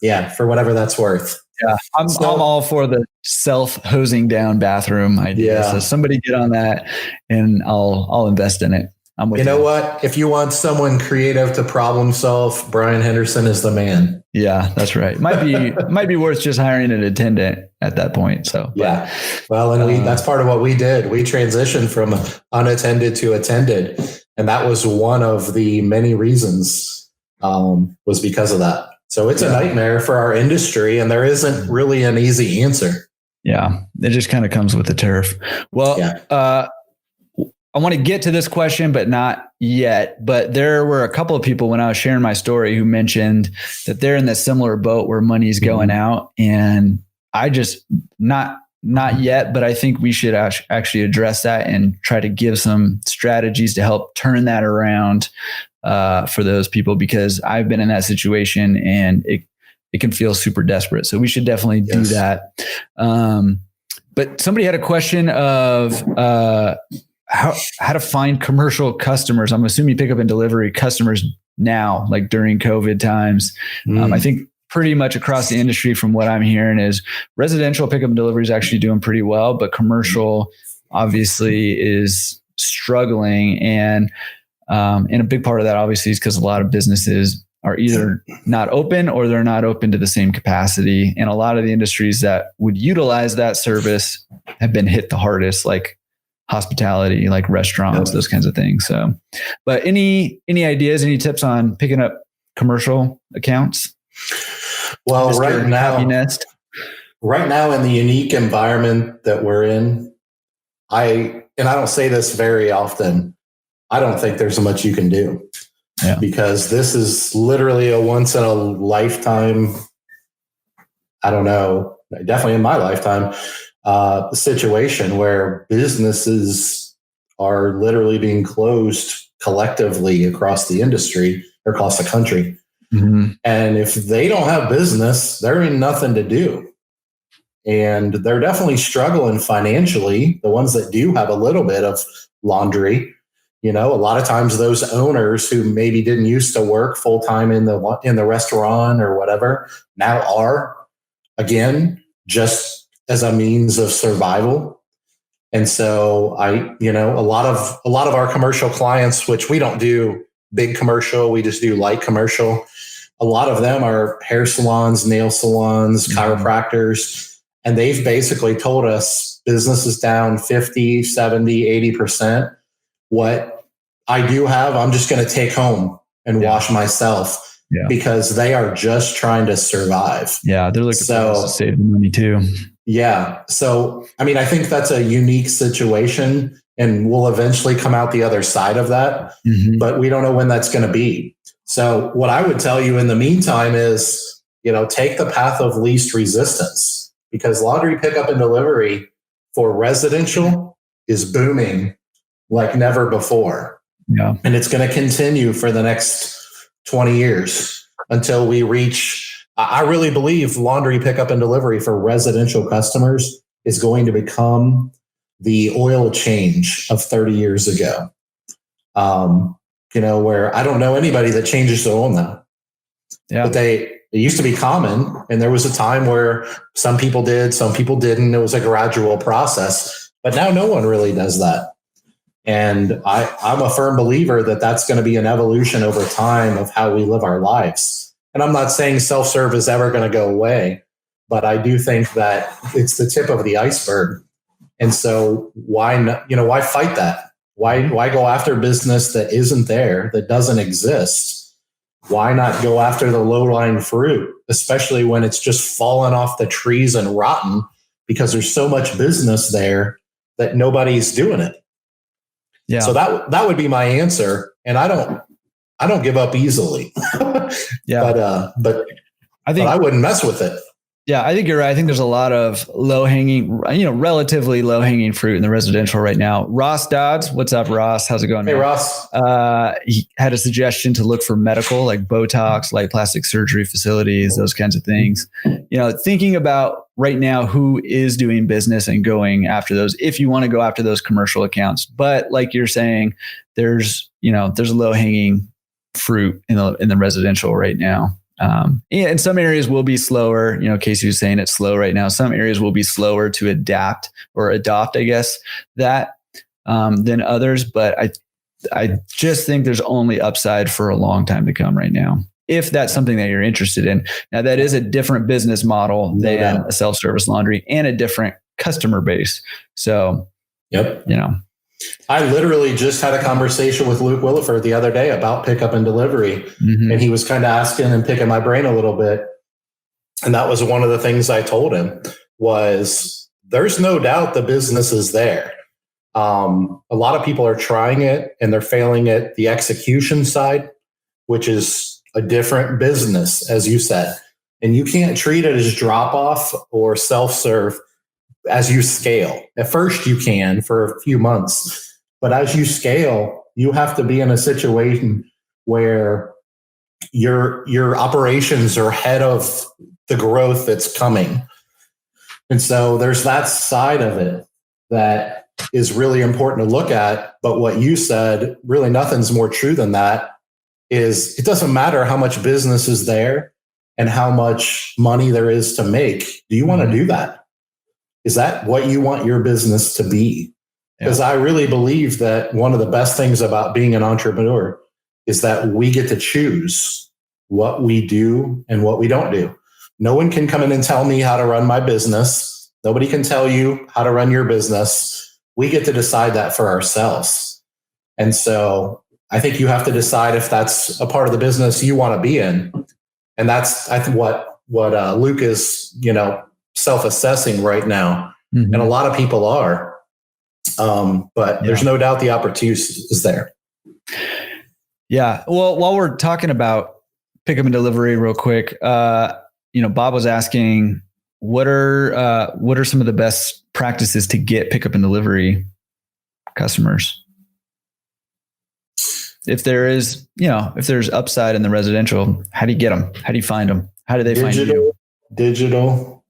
yeah, for whatever that's worth. Yeah, I'm all for the self-hosing down bathroom idea. Yeah. So somebody get on that, and I'll invest in it. I'm with you. Know what? If you want someone creative to problem solve, Brian Henderson is the man. Yeah, that's right. Might be worth just hiring an attendant at that point. So yeah, well, and that's part of what we did. We transitioned from unattended to attended, and that was one of the many reasons. Was because of that. So it's a nightmare for our industry, and there isn't really an easy answer. Yeah, it just kind of comes with the turf. Well, I want to get to this question, but not yet. But there were a couple of people when I was sharing my story who mentioned that they're in this similar boat where money's going out, and I just not yet, but I think we should actually address that and try to give some strategies to help turn that around for those people, because I've been in that situation and it can feel super desperate. So we should definitely do that. But somebody had a question of how to find commercial customers. I'm assuming pickup and delivery customers now, like during COVID times. I think pretty much across the industry from what I'm hearing is residential pickup and delivery is actually doing pretty well, but commercial obviously is struggling. And a big part of that obviously is because a lot of businesses are either not open or they're not open to the same capacity. And a lot of the industries that would utilize that service have been hit the hardest, like hospitality, like restaurants, those kinds of things. So, but any ideas, any tips on picking up commercial accounts? Well, right now in the unique environment that we're in, I don't say this very often, I don't think there's much you can do because this is literally a once in a lifetime, I don't know, definitely in my lifetime, situation where businesses are literally being closed collectively across the industry or across the country. Mm-hmm. And if they don't have business, there ain't nothing to do. And they're definitely struggling financially. The ones that do have a little bit of laundry, a lot of times those owners who maybe didn't used to work full time in the restaurant or whatever now are, again, just as a means of survival. And so a lot of our commercial clients, which we don't do big commercial, we just do light commercial. A lot of them are hair salons, nail salons, chiropractors. And they've basically told us business is down 50, 70, 80%. What I do have, I'm just going to take home and wash myself because they are just trying to survive. Yeah, they're looking for us to save the money too. Yeah. So, I think that's a unique situation and we'll eventually come out the other side of that, but we don't know when that's going to be. So what I would tell you in the meantime is, take the path of least resistance. Because laundry pickup and delivery for residential is booming like never before. Yeah. And it's going to continue for the next 20 years until we reach, I really believe laundry pickup and delivery for residential customers is going to become the oil change of 30 years ago. Where I don't know anybody that changes their oil now. Yeah. But it used to be common. And there was a time where some people did, some people didn't. It was a gradual process, but now no one really does that. And I'm a firm believer that that's going to be an evolution over time of how we live our lives. And I'm not saying self-serve is ever going to go away, but I do think that it's the tip of the iceberg. And so why fight that? Why go after business that isn't there, that doesn't exist? Why not go after the low-lying fruit, especially when it's just fallen off the trees and rotten because there's so much business there that nobody's doing it. Yeah. So that would be my answer. And I don't give up easily. But I wouldn't mess with it. Yeah, I think you're right. I think there's a lot of relatively low hanging fruit in the residential right now. Ross Dodds, what's up, Ross? How's it going, Hey, man? Ross. He had a suggestion to look for medical, like Botox, light plastic surgery facilities, those kinds of things. Thinking about right now who is doing business and going after those, if you want to go after those commercial accounts. But like you're saying, there's low hanging fruit in the residential right now. And some areas will be slower. Casey was saying it's slow right now. Some areas will be slower to adopt, I guess, that than others. But I just think there's only upside for a long time to come right now, if that's something that you're interested in. Now, that is a different business model than a self-service laundry and a different customer base. So, yep. I literally just had a conversation with Luke Williford the other day about pickup and delivery. Mm-hmm. And he was kind of asking and picking my brain a little bit. And that was one of the things I told him was there's no doubt the business is there. A lot of people are trying it and they're failing at the execution side, which is a different business, as you said. And you can't treat it as drop off or self-serve as you scale. At first you can for a few months, but as you scale, you have to be in a situation where your operations are ahead of the growth that's coming. And so there's that side of it that is really important to look at. But what you said, really nothing's more true than that, is it doesn't matter how much business is there and how much money there is to make. Do you want to do that? Is that what you want your business to be? Because I really believe that one of the best things about being an entrepreneur is that we get to choose what we do and what we don't do. No one can come in and tell me how to run my business. Nobody can tell you how to run your business. We get to decide that for ourselves. And so I think you have to decide if that's a part of the business you want to be in. And that's, I think, what Luke is, self-assessing right now. Mm-hmm. And a lot of people are. But there's no doubt the opportunity is there. Yeah. Well, while we're talking about pickup and delivery real quick, Bob was asking, what are some of the best practices to get pickup and delivery customers? If there's upside in the residential, how do you get them? How do you find them? How do they find you? Digital.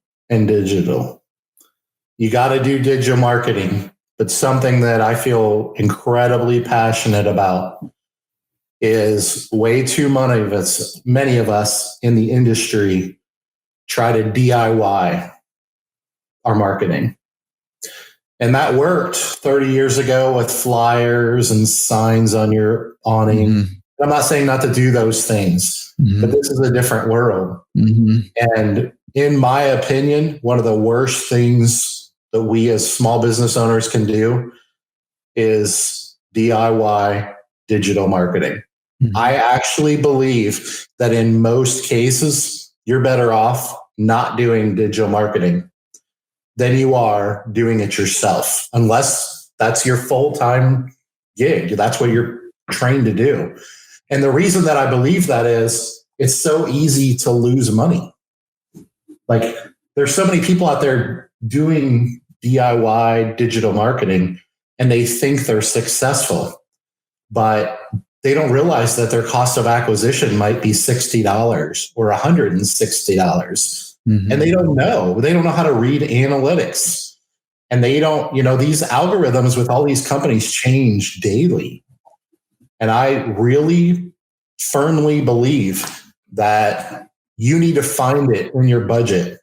You got to do digital marketing, but something that I feel incredibly passionate about is way too many of us in the industry try to DIY our marketing. And that worked 30 years ago with flyers and signs on your awning. Mm-hmm. I'm not saying not to do those things, but this is a different world. Mm-hmm. And in my opinion, one of the worst things that we as small business owners can do is DIY digital marketing. Mm-hmm. I actually believe that in most cases, you're better off not doing digital marketing than you are doing it yourself, unless that's your full-time gig. That's what you're trained to do. And the reason that I believe that is it's so easy to lose money. Like there's so many people out there doing DIY digital marketing and they think they're successful, but they don't realize that their cost of acquisition might be $60 or $160. Mm-hmm. And they don't know how to read analytics. And they don't, these algorithms with all these companies change daily. And I really firmly believe that you need to find it in your budget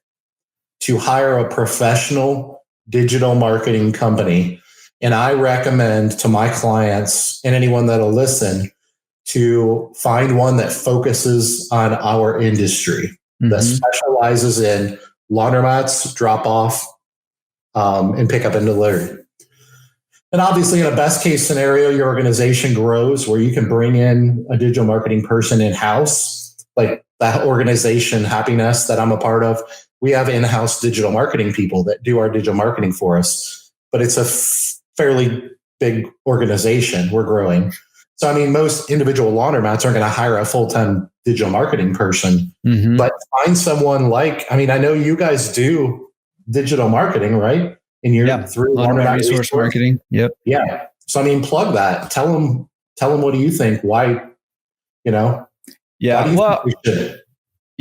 to hire a professional digital marketing company. And I recommend to my clients and anyone that'll listen to find one that focuses on our industry, that specializes in laundromats, drop off, and pickup and delivery. And obviously, in a best case scenario, your organization grows where you can bring in a digital marketing person in-house, like that organization, Happiness, that I'm a part of. We have in-house digital marketing people that do our digital marketing for us, but it's a fairly big organization. We're growing. So, I mean, most individual laundromats aren't going to hire a full-time digital marketing person, but find someone I know you guys do digital marketing, right? And you're through Laundromat Resource marketing. Yep. Yeah. So, I mean, plug that. Tell them, what do you think? Why, Yeah. Why do you think we should?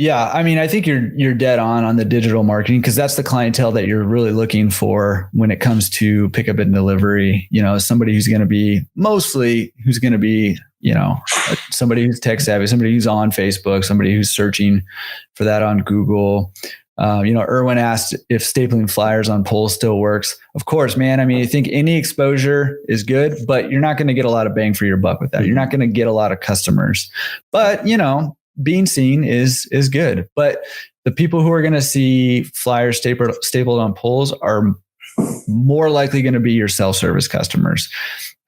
Yeah, I mean, I think you're dead on the digital marketing, because that's the clientele that you're really looking for when it comes to pickup and delivery. Somebody who's going to be somebody who's tech savvy, somebody who's on Facebook, somebody who's searching for that on Google. Erwin asked if stapling flyers on poles still works. Of course, man. I mean, I think any exposure is good, but you're not going to get a lot of bang for your buck with that. You're not going to get a lot of customers, but being seen is good. But the people who are going to see flyers stapled on poles are more likely going to be your self-service customers.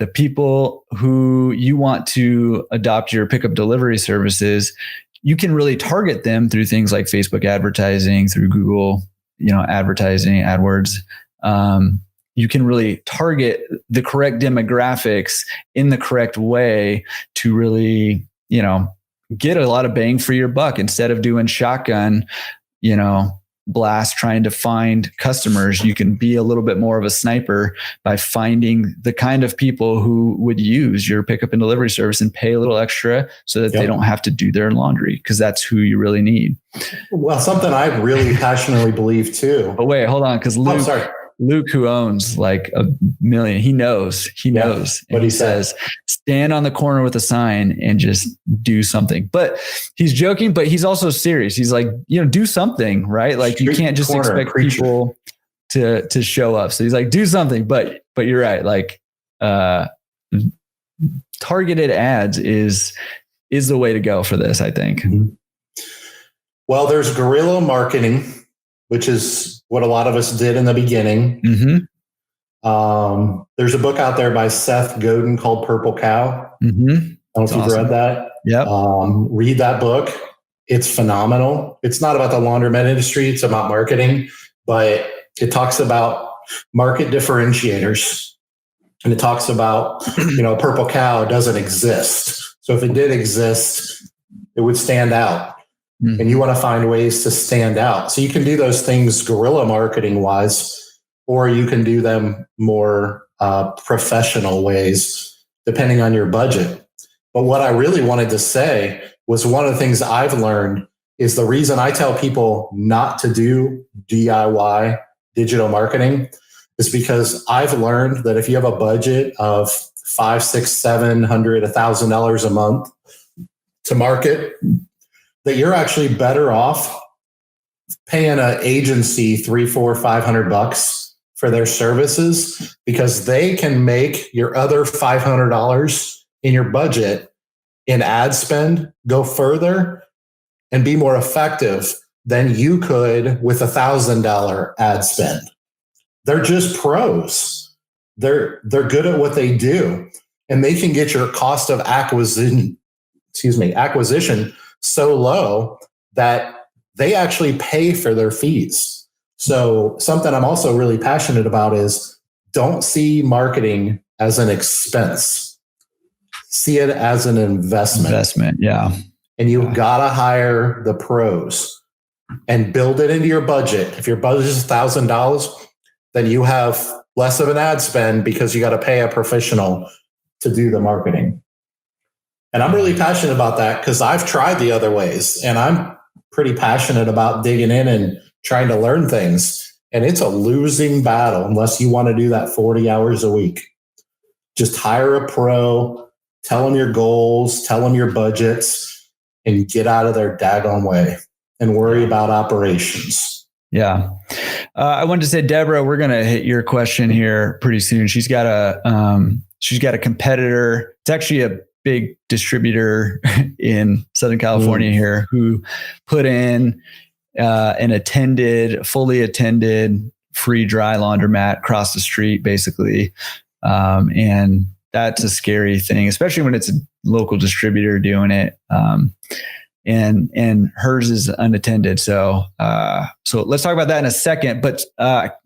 The people who you want to adopt your pickup delivery services, you can really target them through things like Facebook advertising, through Google, advertising, AdWords. You can really target the correct demographics in the correct way to really, get a lot of bang for your buck, instead of doing shotgun, blast trying to find customers. You can be a little bit more of a sniper by finding the kind of people who would use your pickup and delivery service and pay a little extra so that they don't have to do their laundry, because that's who you really need. Well, something I really passionately believe too. But wait, hold on, because Luke, who owns like $1 million, he knows. What he says, stand on the corner with a sign and just do something. But he's joking, but he's also serious. He's like, do something, right? Like you can't just expect people to show up. So he's like, do something. But you're right. Like targeted ads is the way to go for this, I think. Well, there's guerrilla marketing, which is what a lot of us did in the beginning. There's a book out there by Seth Godin called Purple Cow. I don't know if you've read that. Yep. Read that book. It's phenomenal. It's not about the laundromat industry. It's about marketing, but it talks about market differentiators. And it talks about, Purple Cow doesn't exist. So if it did exist, it would stand out. And you want to find ways to stand out. So you can do those things guerrilla marketing wise, or you can do them more professional ways, depending on your budget. But what I really wanted to say was, one of the things I've learned is the reason I tell people not to do DIY digital marketing is because I've learned that if you have a budget of $500, $600, $700, $1,000 a month to market, that you're actually better off paying an agency $300, $400, $500 for their services, because they can make your other $500 in your budget in ad spend go further and be more effective than you could with $1,000 ad spend. They're just pros. They're good at what they do, and they can get your cost of acquisition so low that they actually pay for their fees. So something I'm also really passionate about is, don't see marketing as an expense. See it as an investment. Yeah. And you've got to hire the pros and build it into your budget. If your budget is $1,000, then you have less of an ad spend because you got to pay a professional to do the marketing. And I'm really passionate about that, because I've tried the other ways, and I'm pretty passionate about digging in and trying to learn things. And it's a losing battle unless you want to do that 40 hours a week. Just hire a pro, tell them your goals, tell them your budgets, and get out of their daggone way and worry about operations. Yeah. I wanted to say, Deborah, we're going to hit your question here pretty soon. She's got a competitor. It's actually a big distributor in Southern California here, who put in an fully attended free dry laundromat across the street, basically. And that's a scary thing, especially when it's a local distributor doing it. And hers is unattended. So let's talk about that in a second. But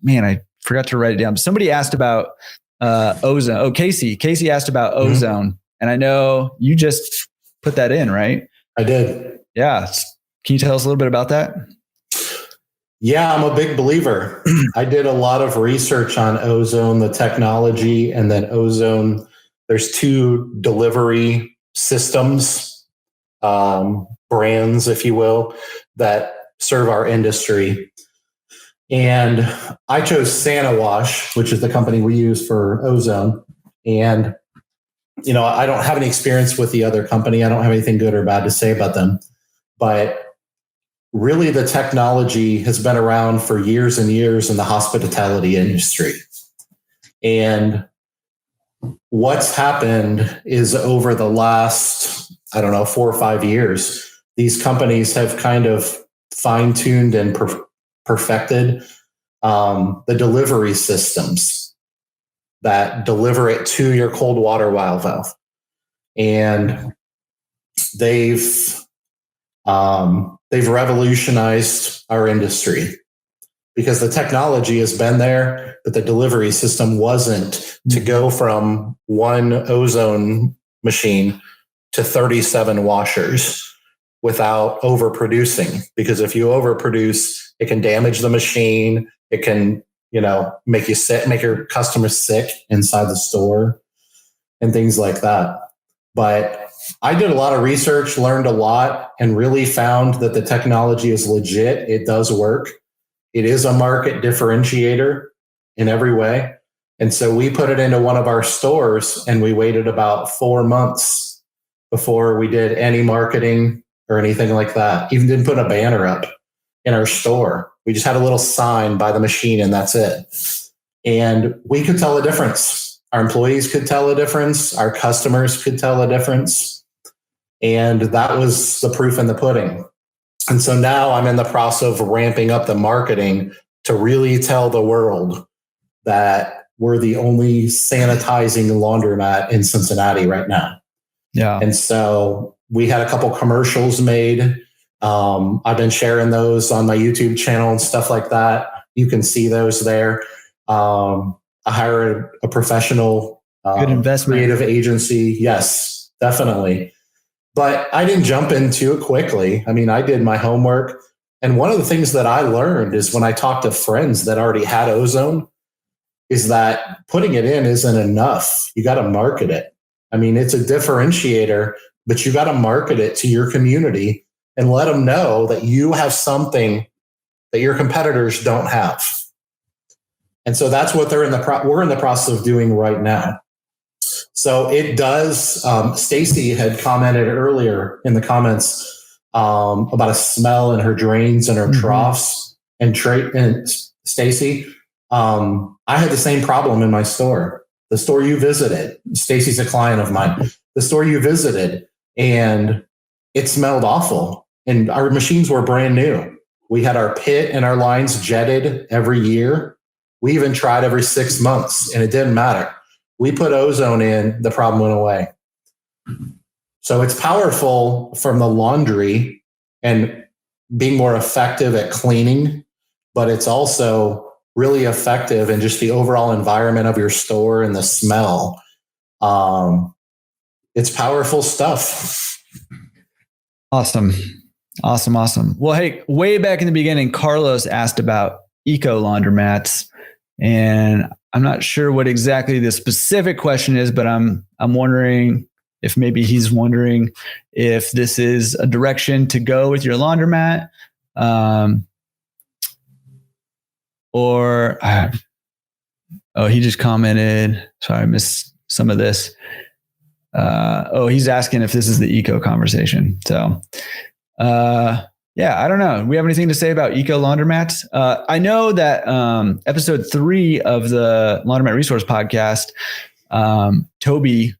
man, I forgot to write it down. Somebody asked about ozone. Oh, Casey asked about ozone And I know you just put that in, right? I did. Yeah. Can you tell us a little bit about that? Yeah, I'm a big believer. I did a lot of research on ozone, the technology, and then ozone. There's 2 delivery systems, brands, if you will, that serve our industry. And I chose Santa Wash, which is the company we use for ozone. And, I don't have any experience with the other company. I don't have anything good or bad to say about them. But really, the technology has been around for years and years in the hospitality industry. And what's happened is over the last, 4 or 5 years, these companies have kind of fine-tuned and perfected the delivery systems that deliver it to your cold water valve. And they've revolutionized our industry because the technology has been there, but the delivery system wasn't, to go from one ozone machine to 37 washers without overproducing. Because if you overproduce, it can damage the machine. It can, make you sick, make your customers sick inside the store and things like that. But I did a lot of research, learned a lot, and really found that the technology is legit. It does work. It is a market differentiator in every way. And so we put it into one of our stores, and we waited about 4 months before we did any marketing or anything like that. Even didn't put a banner up in our store. We just had a little sign by the machine, and that's it. And we could tell a difference. Our employees could tell a difference. Our customers could tell a difference. And that was the proof in the pudding. And so now I'm in the process of ramping up the marketing to really tell the world that we're the only sanitizing laundromat in Cincinnati right now. Yeah. And so we had a couple commercials made. I've been sharing those on my YouTube channel and stuff like that. You can see those there. I hired a professional good investment creative agency. Yes, definitely. But I didn't jump into it quickly. I mean, I did my homework. And one of the things that I learned is when I talked to friends that already had ozone is that putting it in isn't enough. You got to market it. I mean, it's a differentiator, but you got to market it to your community and let them know that you have something that your competitors don't have. And so that's what we're in the process of doing right now. So it does. Stacy had commented earlier in the comments about a smell in her drains and her troughs. And Stacy, I had the same problem in my store. The store you visited, Stacy's a client of mine. The store you visited, and it smelled awful. And our machines were brand new. We had our pit and our lines jetted every year. We even tried every 6 months, and it didn't matter. We put ozone in, the problem went away. So it's powerful from the laundry and being more effective at cleaning, but it's also really effective in just the overall environment of your store and the smell. It's powerful stuff. Awesome. Well, hey, way back in the beginning, Carlos asked about eco laundromats, and I'm not sure what exactly the specific question is, but I'm wondering if maybe he's wondering if this is a direction to go with your laundromat, he just commented. Sorry, I missed some of this. He's asking if this is the eco conversation. So, I don't know. Do we have anything to say about eco laundromats? I know that episode 3 of the Laundromat Resource podcast, Toby,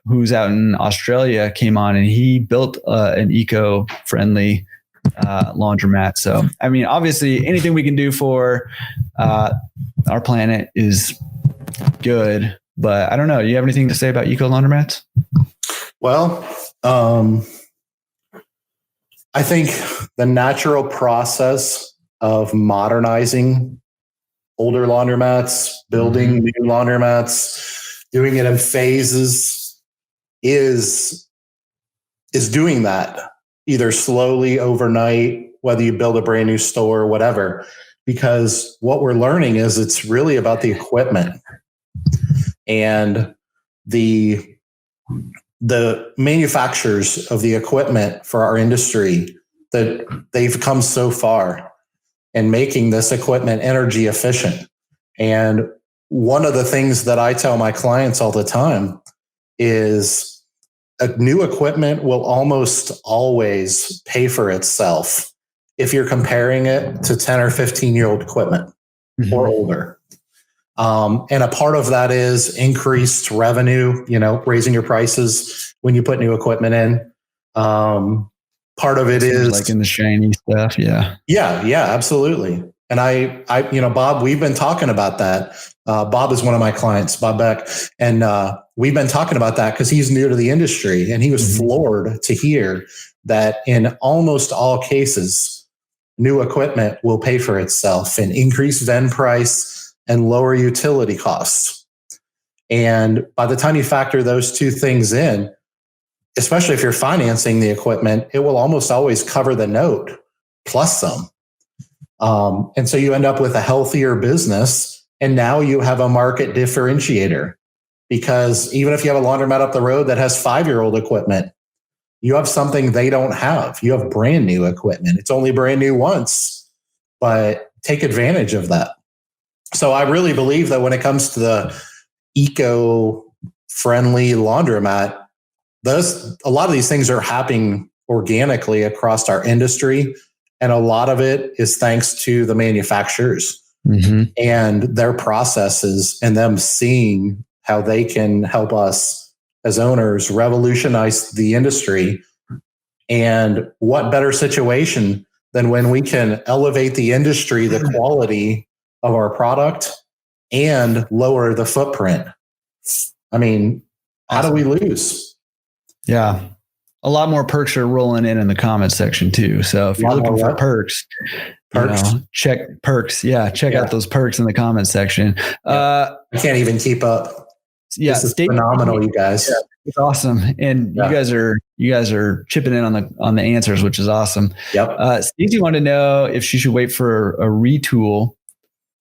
who's out in Australia, came on and he built an eco-friendly laundromat. So, I mean, obviously, anything we can do for our planet is good. But I don't know. Do you have anything to say about eco laundromats? Well, I think the natural process of modernizing older laundromats, building new laundromats, doing it in phases is doing that either slowly overnight, whether you build a brand new store or whatever, because what we're learning is it's really about the equipment and the manufacturers of the equipment for our industry, that they've come so far in making this equipment energy efficient. And one of the things that I tell my clients all the time is a new equipment will almost always pay for itself if you're comparing it to 10 or 15-year-old equipment or older. And a part of that is increased revenue, raising your prices when you put new equipment in. Part of it is like in the shiny stuff. Yeah. Yeah, absolutely. And I, Bob, we've been talking about that. Bob is one of my clients, Bob Beck. And we've been talking about that because he's new to the industry, and he was floored to hear that in almost all cases, new equipment will pay for itself and increase VEN price and lower utility costs. And by the time you factor those two things in, especially if you're financing the equipment, it will almost always cover the note plus some. And so you end up with a healthier business. And now you have a market differentiator, because even if you have a laundromat up the road that has 5-year-old equipment, you have something they don't have. You have brand new equipment. It's only brand new once, but take advantage of that. So I really believe that when it comes to the eco-friendly laundromat, a lot of these things are happening organically across our industry. And a lot of it is thanks to the manufacturers and their processes, and them seeing how they can help us as owners revolutionize the industry. And what better situation than when we can elevate the industry, the quality of our product, and lower the footprint. I mean, how do we lose? Yeah. A lot more perks are rolling in the comment section too. So if you're looking for perks, check perks. Yeah. Check out those perks in the comment section. I can't even keep up. Yeah. This is phenomenal, you guys. Yeah, it's awesome. And you guys are chipping in on the answers, which is awesome. Yep. Stacey wanted to know if she should wait for a retool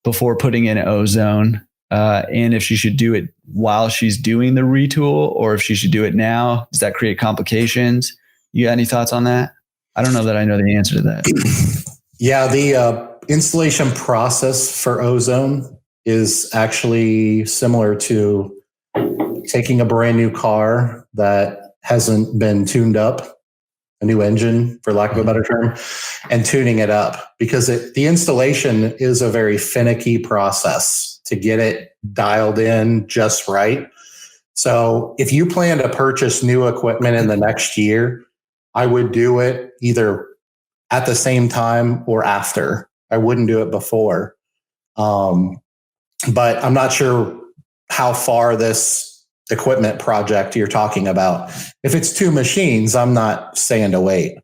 before putting in ozone. And if she should do it while she's doing the retool, or if she should do it now. Does that create complications? You got any thoughts on that? I don't know that I know the answer to that. Yeah, the installation process for ozone is actually similar to taking a brand new car that hasn't been tuned up, a new engine, for lack of a better term, and tuning it up, because the installation is a very finicky process to get it dialed in just right. So if you plan to purchase new equipment in the next year, I would do it either at the same time or after. I wouldn't do it before. But I'm not sure how far this equipment project you're talking about. If it's 2 machines, I'm not saying to wait.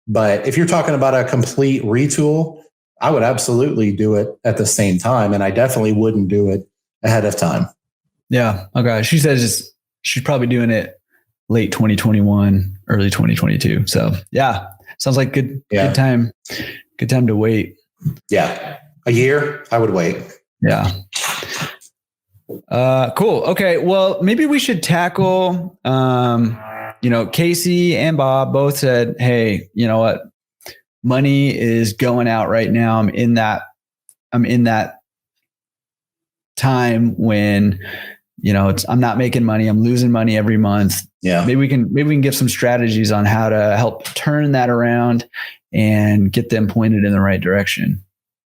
But if you're talking about a complete retool, I would absolutely do it at the same time. And I definitely wouldn't do it ahead of time. Yeah. Okay. She says she's probably doing it late 2021, early 2022. So yeah, sounds like good time to wait. Yeah. A year, I would wait. Yeah. Cool. Okay. Well, maybe we should tackle, Casey and Bob both said, hey, you know what? Money is going out right now. I'm in that time when, I'm not making money. I'm losing money every month. Yeah. Maybe we can give some strategies on how to help turn that around and get them pointed in the right direction.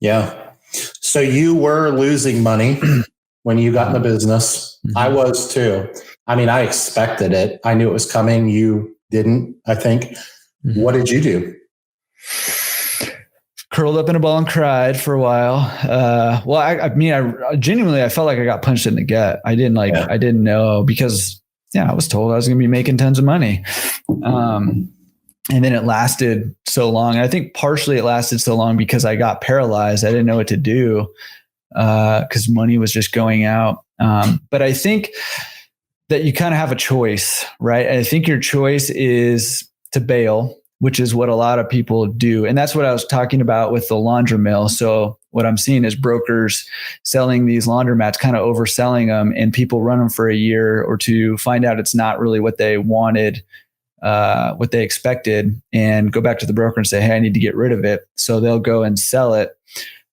Yeah. So you were losing money when you got in the business. Mm-hmm. I was too. I mean, I expected it. I knew it was coming. You didn't, I think. Mm-hmm. What did you do? Curled up in a ball and cried for a while. I genuinely felt like I got punched in the gut. I didn't know, because I was told I was going to be making tons of money. And then it lasted so long. I think partially it lasted so long because I got paralyzed. I didn't know what to do because money was just going out. But I think that you kind of have a choice, right? I think your choice is to bail, which is what a lot of people do. And that's what I was talking about with the laundry mill. So what I'm seeing is brokers selling these laundromats, kind of overselling them, and people run them for a year or two, find out it's not really what they wanted, what they expected, and go back to the broker and say, hey, I need to get rid of it. So they'll go and sell it.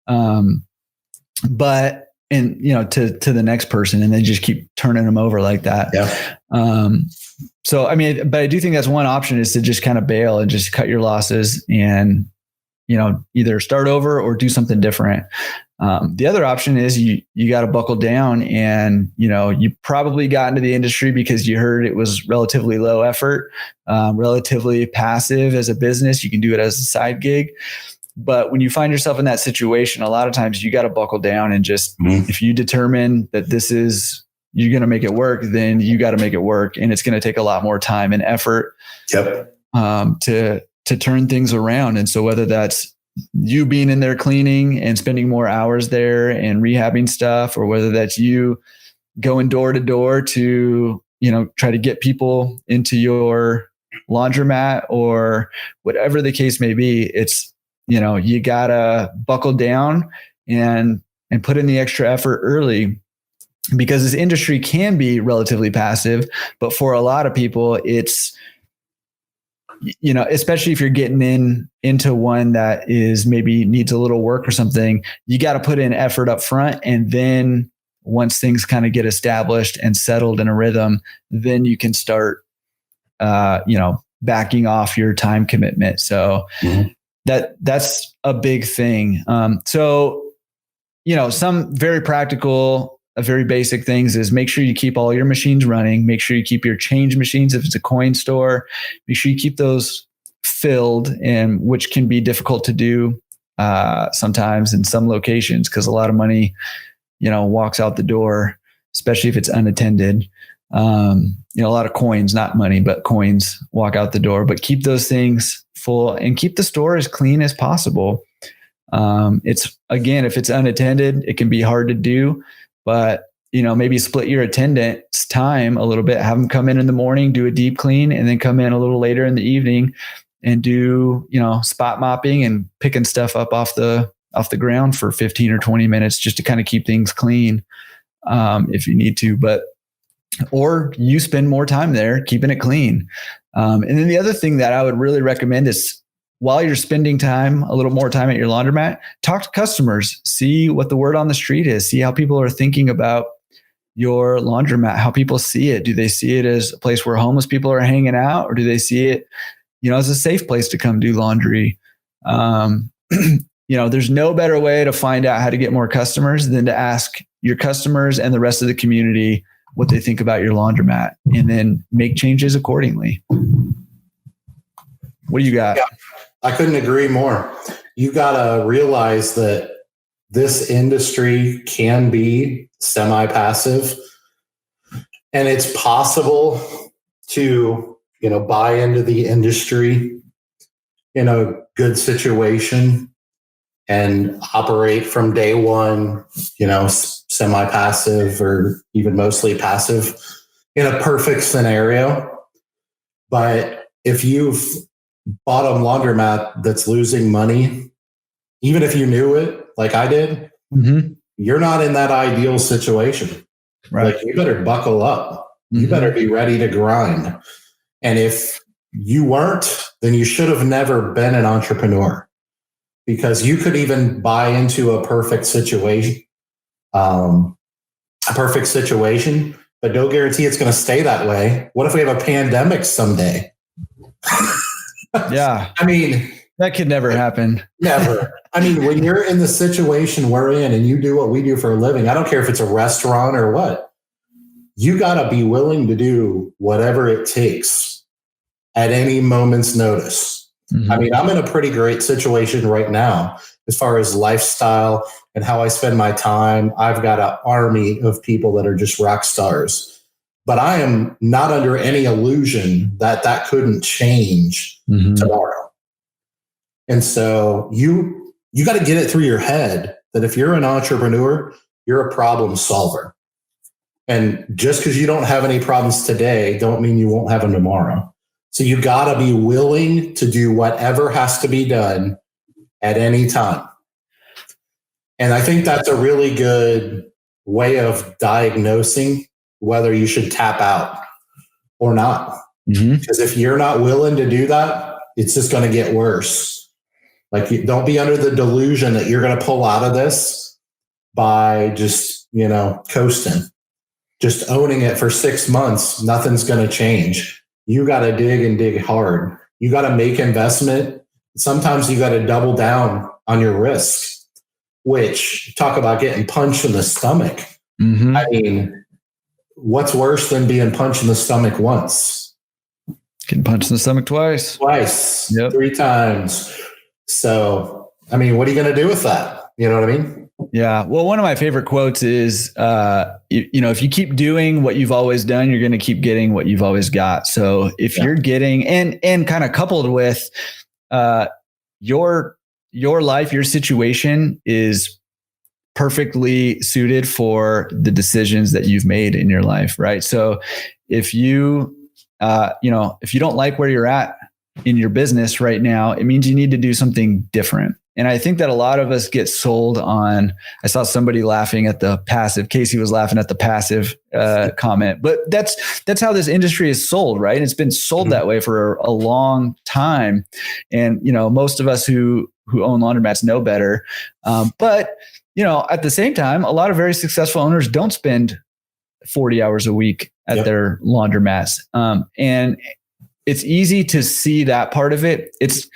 But to the next person, and they just keep turning them over like that. Yeah. So, I mean, but I do think that's one option, is to just kind of bail and just cut your losses and, either start over or do something different. The other option is you got to buckle down, and, you probably got into the industry because you heard it was relatively low effort, relatively passive as a business. You can do it as a side gig. But when you find yourself in that situation, a lot of times you got to buckle down and just, if you determine that you're going to make it work, then you got to make it work. And it's going to take a lot more time and effort to turn things around. And so whether that's you being in there cleaning and spending more hours there and rehabbing stuff, or whether that's you going door to door to, try to get people into your laundromat, or whatever the case may be, it's, you gotta buckle down and put in the extra effort early, because this industry can be relatively passive. But for a lot of people, it's, especially if you're getting into one that is maybe needs a little work or something, you got to put in effort up front. And then once things kind of get established and settled in a rhythm, then you can start, backing off your time commitment. So that's a big thing. So, some very practical, very basic things is make sure you keep all your machines running. Make sure you keep your change machines. If it's a coin store, make sure you keep those filled, and which can be difficult to do sometimes in some locations, because a lot of money, walks out the door, especially if it's unattended. A lot of coins, not money, but coins walk out the door. But keep those things full and keep the store as clean as possible. It's, again, if it's unattended, it can be hard to do, but maybe split your attendant's time a little bit, have them come in the morning, do a deep clean, and then come in a little later in the evening and do, spot mopping and picking stuff up off the ground for 15 or 20 minutes, just to kind of keep things clean. If you need to, or you spend more time there keeping it clean. And then the other thing that I would really recommend is, while you're spending a little more time at your laundromat, talk to customers, see what the word on the street is, see how people are thinking about your laundromat, how people see it. Do they see it as a place where homeless people are hanging out, or do they see it, as a safe place to come do laundry? There's no better way to find out how to get more customers than to ask your customers and the rest of the community what they think about your laundromat, and then make changes accordingly. What do you got? Yeah, I couldn't agree more. You got to realize that this industry can be semi-passive, and it's possible to, buy into the industry in a good situation and operate from day one, semi-passive or even mostly passive in a perfect scenario. But if you've bought a laundromat that's losing money, even if you knew it, like I did, you're not in that ideal situation. Right. Like, you better buckle up. You better be ready to grind. And if you weren't, then you should have never been an entrepreneur, because you could even buy into a perfect situation, but no guarantee it's going to stay that way. What if we have a pandemic someday? Yeah. I mean, that could never happen. Never. I mean, when you're in the situation we're in and you do what we do for a living, I don't care if it's a restaurant or what, you got to be willing to do whatever it takes at any moment's notice. I mean, I'm in a pretty great situation right now as far as lifestyle and how I spend my time. I've got an army of people that are just rock stars, but I am not under any illusion that couldn't change tomorrow. And so you got to get it through your head that if you're an entrepreneur, you're a problem solver. And just because you don't have any problems today, don't mean you won't have them tomorrow. So you got to be willing to do whatever has to be done at any time. And I think that's a really good way of diagnosing whether you should tap out or not. Because if you're not willing to do that, it's just going to get worse. Like, don't be under the delusion that you're going to pull out of this by just, coasting, just owning it for 6 months. Nothing's going to change. You got to dig and dig hard. You got to make investment. Sometimes you got to double down on your risk, which, talk about getting punched in the stomach. I mean, what's worse than being punched in the stomach once? Getting punched in the stomach twice. Yep. 3 times. So, I mean, what are you going to do with that? You know what I mean? Yeah. Well, one of my favorite quotes is, if you keep doing what you've always done, you're going to keep getting what you've always got. So if you're getting, and kind of coupled with your life, your situation is perfectly suited for the decisions that you've made in your life. Right. So if you don't like where you're at in your business right now, it means you need to do something different. And I think that a lot of us get sold on, I saw somebody laughing at the passive, Casey was laughing at the passive comment, but that's how this industry is sold, right? And it's been sold that way for a long time. And, most of us who own laundromats know better. But at the same time, a lot of very successful owners don't spend 40 hours a week at their laundromats. And it's easy to see that part of it. It's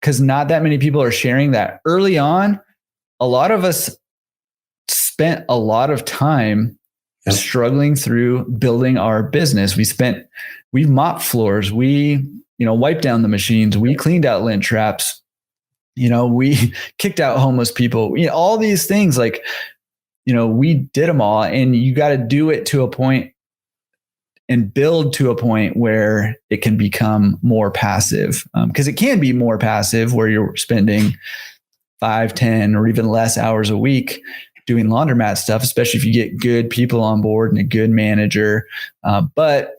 because not that many people are sharing that. Early on, a lot of us spent a lot of time struggling through building our business. We mopped floors. We, wiped down the machines. We cleaned out lint traps. We kicked out homeless people. All these things, like, we did them all, and you got to do it to a point and build to a point where it can become more passive. Because it can be more passive where you're spending 5, 10, or even less hours a week doing laundromat stuff, especially if you get good people on board and a good manager. But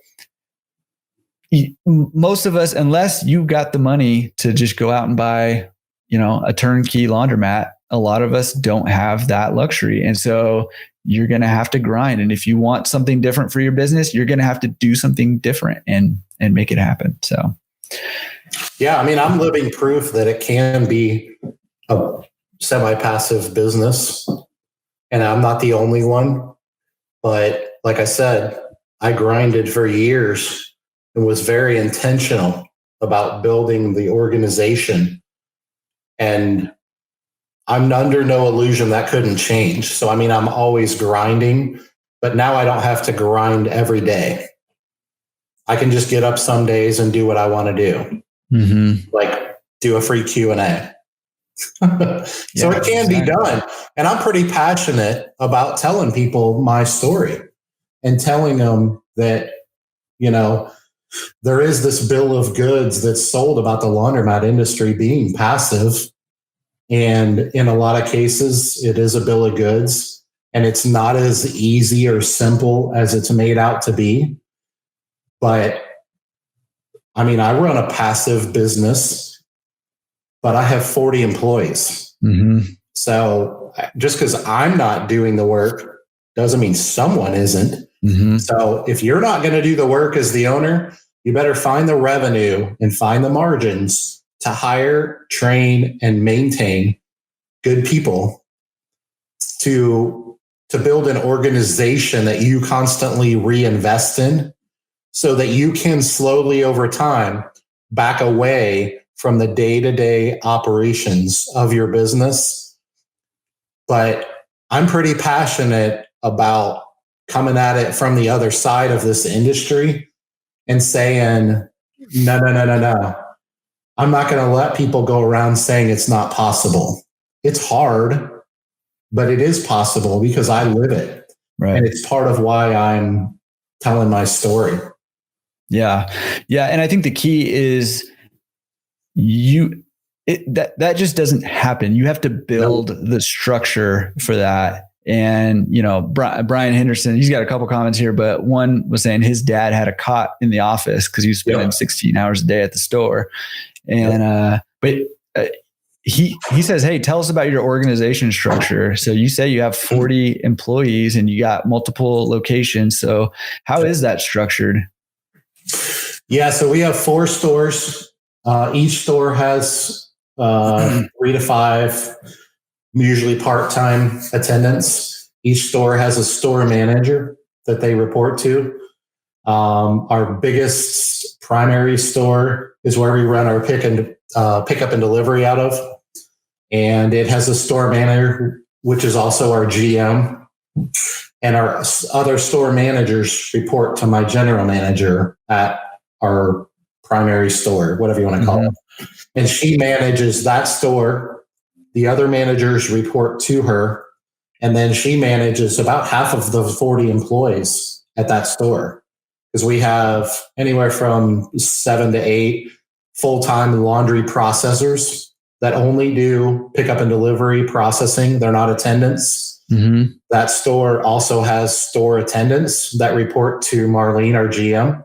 most of us, unless you got the money to just go out and buy, a turnkey laundromat, a lot of us don't have that luxury. And so you're going to have to grind. And if you want something different for your business, you're going to have to do something different and make it happen. So, yeah, I mean, I'm living proof that it can be a semi-passive business, and I'm not the only one. But like I said, I grinded for years and was very intentional about building the organization. And I'm under no illusion that couldn't change. So, I mean, I'm always grinding, but now I don't have to grind every day. I can just get up some days and do what I want to do, like do a free Q&A. So it can be done. And I'm pretty passionate about telling people my story and telling them that, there is this bill of goods that's sold about the laundromat industry being passive. And in a lot of cases, it is a bill of goods, and it's not as easy or simple as it's made out to be. But I mean, I run a passive business, but I have 40 employees. So just because I'm not doing the work doesn't mean someone isn't. So if you're not going to do the work as the owner, you better find the revenue and find the margins to hire, train, and maintain good people to build an organization that you constantly reinvest in, so that you can slowly over time back away from the day-to-day operations of your business. But I'm pretty passionate about coming at it from the other side of this industry and saying, no. I'm not going to let people go around saying it's not possible. It's hard, but it is possible because I live it. Right. And it's part of why I'm telling my story. Yeah. Yeah. And I think the key is that just doesn't happen. You have to build the structure for that. And, Brian Henderson, he's got a couple comments here, but one was saying his dad had a cot in the office because he was spending 16 hours a day at the store. And, he says, hey, tell us about your organization structure. So you say you have 40 employees and you got multiple locations. So how is that structured? Yeah. So we have 4 stores. Each store has 3 to 5, usually part-time attendants. Each store has a store manager that they report to. Our biggest primary store is where we run our pickup and delivery out of. And it has a store manager, which is also our GM. And our other store managers report to my general manager at our primary store, whatever you want to call it. And she manages that store. The other managers report to her. And then she manages about half of the 40 employees at that store. Because we have anywhere from 7 to 8 full-time laundry processors that only do pickup and delivery processing. They're not attendants. Mm-hmm. That store also has store attendants that report to Marlene, our GM.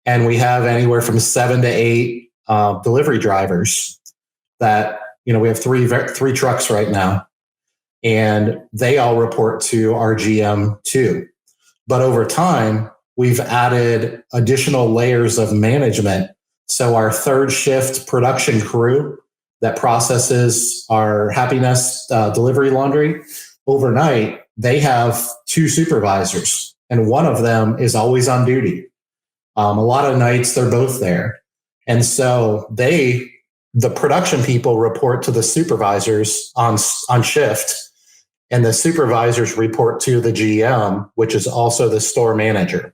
And we have anywhere from 7 to 8 delivery drivers that, we have three trucks right now. And they all report to our GM too. But over time, we've added additional layers of management. So our third shift production crew that processes our happiness delivery laundry overnight, they have 2 supervisors, and one of them is always on duty. A lot of nights they're both there. And so the production people report to the supervisors on shift, and the supervisors report to the GM, which is also the store manager.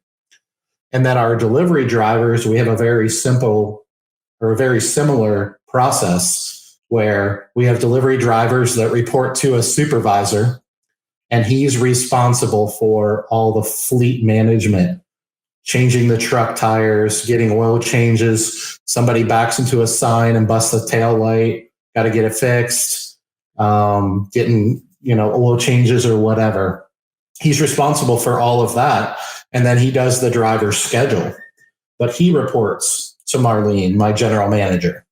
And then our delivery drivers, we have a very simple or a very similar process where we have delivery drivers that report to a supervisor, and he's responsible for all the fleet management, changing the truck tires, getting oil changes. Somebody backs into a sign and busts the tail light, got to get it fixed, getting, oil changes or whatever. He's responsible for all of that. And then he does the driver's schedule, but he reports to Marlene, my general manager.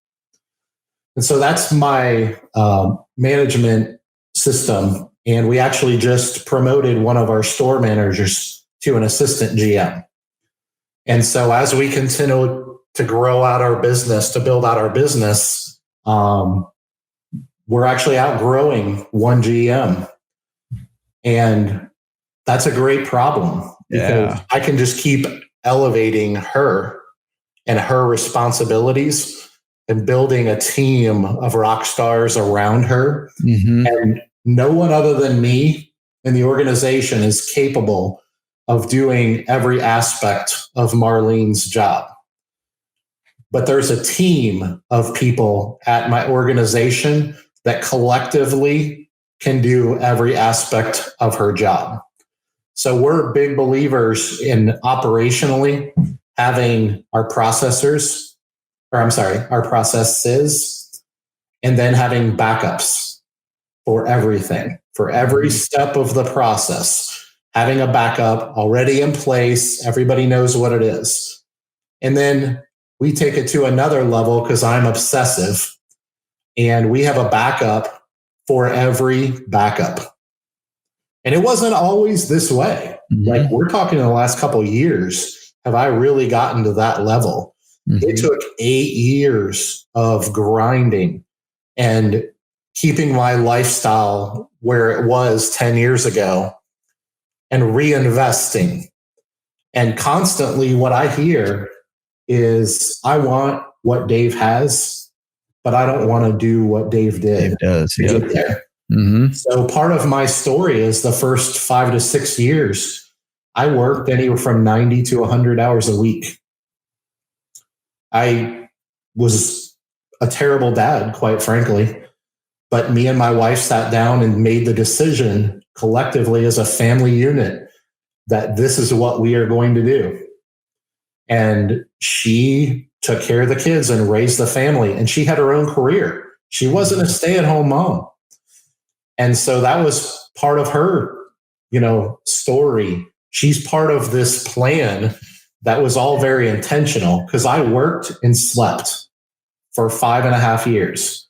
And so that's my management system. And we actually just promoted one of our store managers to an assistant GM. And so as we continue to grow out our business, to build out our business, we're actually outgrowing one GM. And that's a great problem because I can just keep elevating her and her responsibilities and building a team of rock stars around her. Mm-hmm. And no one other than me in the organization is capable of doing every aspect of Marlene's job. But there's a team of people at my organization that collectively can do every aspect of her job. So we're big believers in operationally having our processes, our processes, and then having backups for everything, for every step of the process, having a backup already in place. Everybody knows what it is. And then we take it to another level because I'm obsessive, and we have a backup for every backup. And it wasn't always this way. Mm-hmm. Like we're talking in the last couple of years, have I really gotten to that level? Mm-hmm. It took 8 years of grinding and keeping my lifestyle where it was 10 years ago and reinvesting. And constantly what I hear is I want what Dave has, but I don't want to do what Dave did. Dave does, to get there. Mm-hmm. So part of my story is the first 5 to 6 years, I worked anywhere from 90 to 100 hours a week. I was a terrible dad, quite frankly, but me and my wife sat down and made the decision collectively as a family unit that this is what we are going to do. And she took care of the kids and raised the family, and she had her own career. She wasn't a stay-at-home mom. And so that was part of her, story. She's part of this plan that was all very intentional, because I worked and slept for 5.5 years.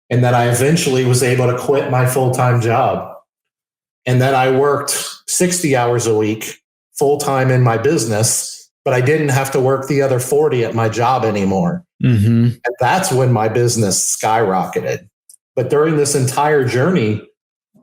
And then I eventually was able to quit my full-time job. And then I worked 60 hours a week full-time in my business, but I didn't have to work the other 40 at my job anymore. Mm-hmm. And that's when my business skyrocketed. But during this entire journey,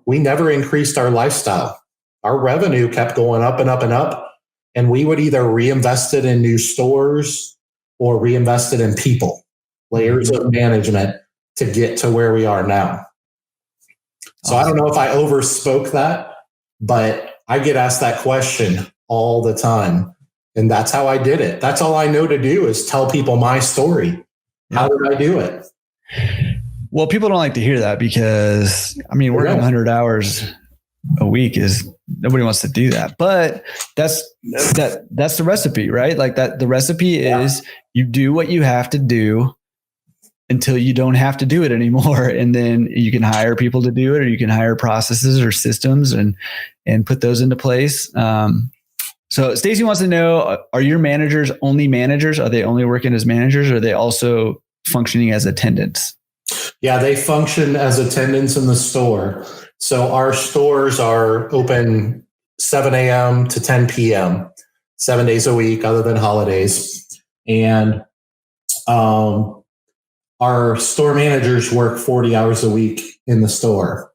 we never increased our lifestyle. Our revenue kept going up and up and up. And we would either reinvest it in new stores or reinvest it in people, layers of management to get to where we are now. So I don't know if I overspoke that, but I get asked that question all the time. And that's how I did it. That's all I know to do is tell people my story. How did I do it? Well, people don't like to hear that because, working 100 hours a week is, nobody wants to do that. But that's the recipe, right? Like that, the recipe is you do what you have to do until you don't have to do it anymore. And then you can hire people to do it, or you can hire processes or systems and put those into place. So Stacy wants to know, are your managers only managers? Are they only working as managers, or are they also functioning as attendants? Yeah, they function as attendants in the store. So our stores are open 7 a.m. to 10 p.m., 7 days a week, other than holidays. And our store managers work 40 hours a week in the store.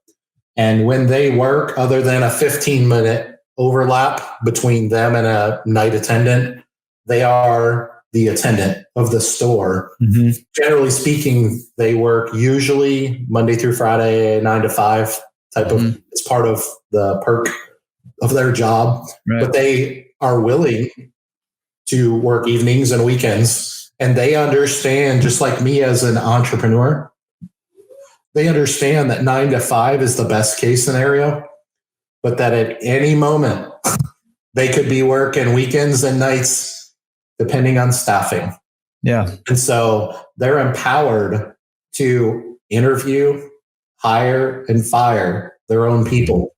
And when they work, other than a 15-minute overlap between them and a night attendant, they are the attendant of the store. Mm-hmm. Generally speaking, they work usually Monday through Friday, 9 to 5 type of, it's part of the perk of their job, but they are willing to work evenings and weekends. And they understand, just like me as an entrepreneur, they understand that 9 to 5 is the best case scenario, but that at any moment they could be working weekends and nights depending on staffing. Yeah. And so they're empowered to interview, hire, and fire their own people.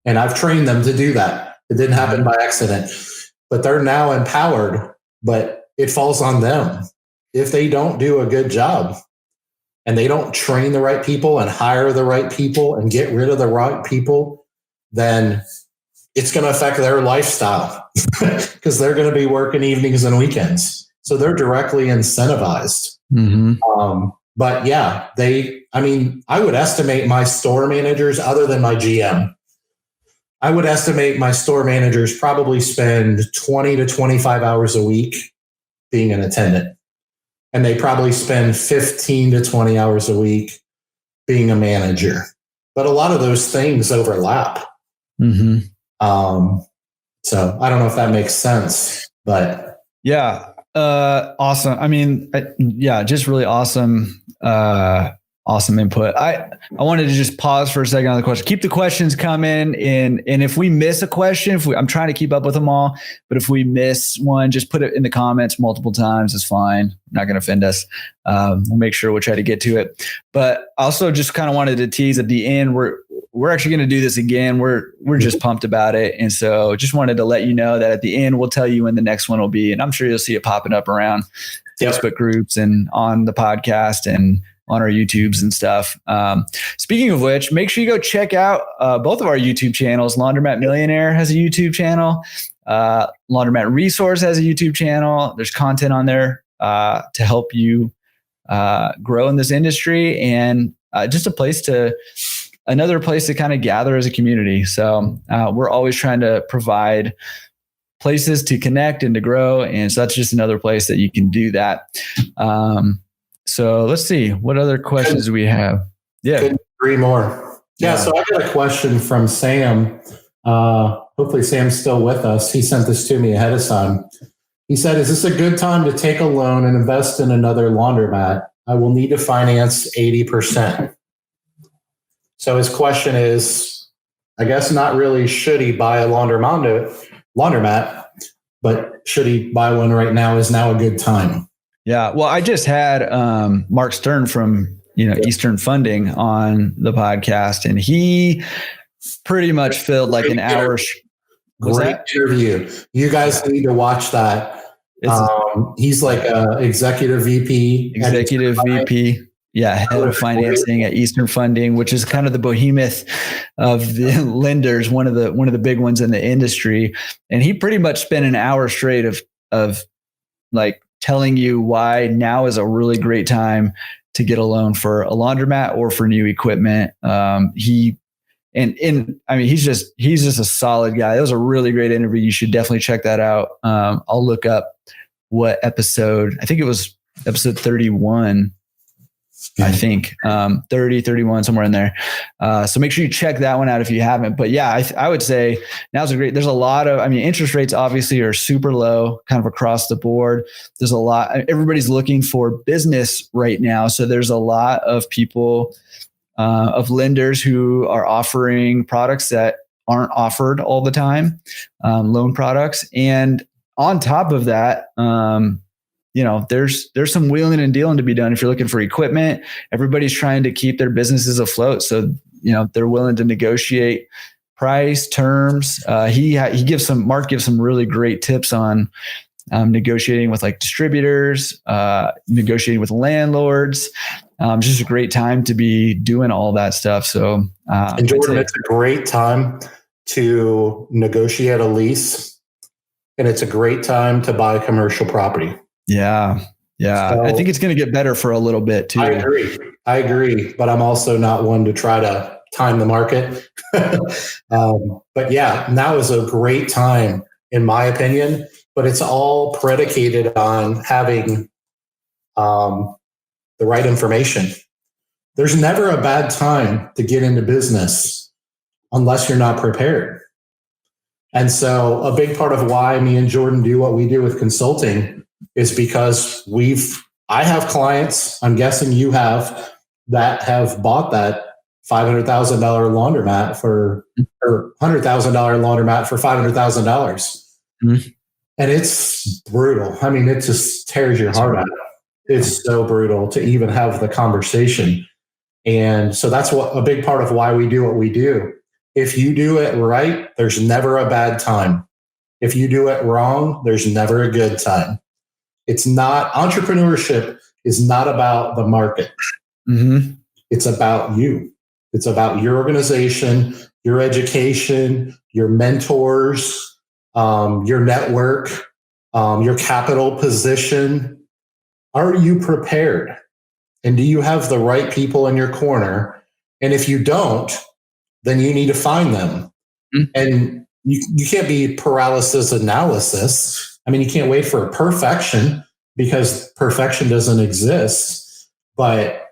And I've trained them to do that. It didn't happen by accident, but they're now empowered, but it falls on them. If they don't do a good job and they don't train the right people and hire the right people and get rid of the right people, then it's going to affect their lifestyle because they're going to be working evenings and weekends. So they're directly incentivized. Mm-hmm. But yeah, I would estimate my store managers, other than my GM, I would estimate my store managers probably spend 20 to 25 hours a week being an attendant. And they probably spend 15 to 20 hours a week being a manager. But a lot of those things overlap. Mm-hmm. So I don't know if that makes sense, but yeah. Awesome. Just really awesome. Awesome input. I wanted to just pause for a second on the question. Keep the questions coming in. And if we miss a question, I'm trying to keep up with them all, but if we miss one, just put it in the comments multiple times. It's fine. Not going to offend us. We'll make sure we'll try to get to it. But also just kind of wanted to tease at the end, we're actually going to do this again. We're just pumped about it. And so just wanted to let you know that at the end, we'll tell you when the next one will be. And I'm sure you'll see it popping up around Facebook groups and on the podcast and on our YouTubes and stuff. Speaking of which, make sure you go check out both of our YouTube channels. Laundromat Millionaire has a YouTube channel. Laundromat Resource has a YouTube channel. There's content on there to help you grow in this industry, and just another place to kind of gather as a community. So we're always trying to provide places to connect and to grow. And so that's just another place that you can do that. So let's see, what other questions do we have? Yeah. Couldn't agree more. Yeah. So I got a question from Sam. Hopefully Sam's still with us. He sent this to me ahead of time. He said, is this a good time to take a loan and invest in another laundromat? I will need to finance 80%. So his question is, I guess not really should he buy a laundromat, but should he buy one right now? Is now a good time? Yeah. Well, I just had Mark Stern from Eastern Funding on the podcast, and he pretty much filled like an hour. Great interview. You guys need to watch that. He's like executive VP. Executive VP. Yeah, head of financing at Eastern Funding, which is kind of the behemoth of the lenders, one of the big ones in the industry. And he pretty much spent an hour straight of like telling you why now is a really great time to get a loan for a laundromat or for new equipment. He's just a solid guy. That was a really great interview. You should definitely check that out. I'll look up what episode. I think it was episode 31. I think 30, 31, somewhere in there. So make sure you check that one out if you haven't. But yeah, I would say there's a lot of, interest rates obviously are super low kind of across the board. There's a lot, everybody's looking for business right now. So there's a lot of people, of lenders who are offering products that aren't offered all the time, loan products. And on top of that, there's some wheeling and dealing to be done. If you're looking for equipment, everybody's trying to keep their businesses afloat. So, they're willing to negotiate price, terms. Mark gives some really great tips on negotiating with like distributors, negotiating with landlords. Just a great time to be doing all that stuff. So, and Jordan, it's a great time to negotiate a lease, and it's a great time to buy commercial property. Yeah. So, I think it's going to get better for a little bit too. I agree, but I'm also not one to try to time the market. But yeah, now is a great time, in my opinion, but it's all predicated on having the right information. There's never a bad time to get into business unless you're not prepared. And so a big part of why me and Jordan do what we do with consulting is because I have clients, I'm guessing you have, that have bought that $500,000 laundromat or $100,000 laundromat for $500,000. Mm-hmm. And it's brutal. It just tears your heart out. It's so brutal to even have the conversation. And so that's a big part of why we do what we do. If you do it right, there's never a bad time. If you do it wrong, there's never a good time. Entrepreneurship is not about the market. Mm-hmm. It's about you. It's about your organization, your education, your mentors, your network, your capital position. Are you prepared? And do you have the right people in your corner? And if you don't, then you need to find them. Mm-hmm. And you can't be paralysis analysis. You can't wait for perfection, because perfection doesn't exist. But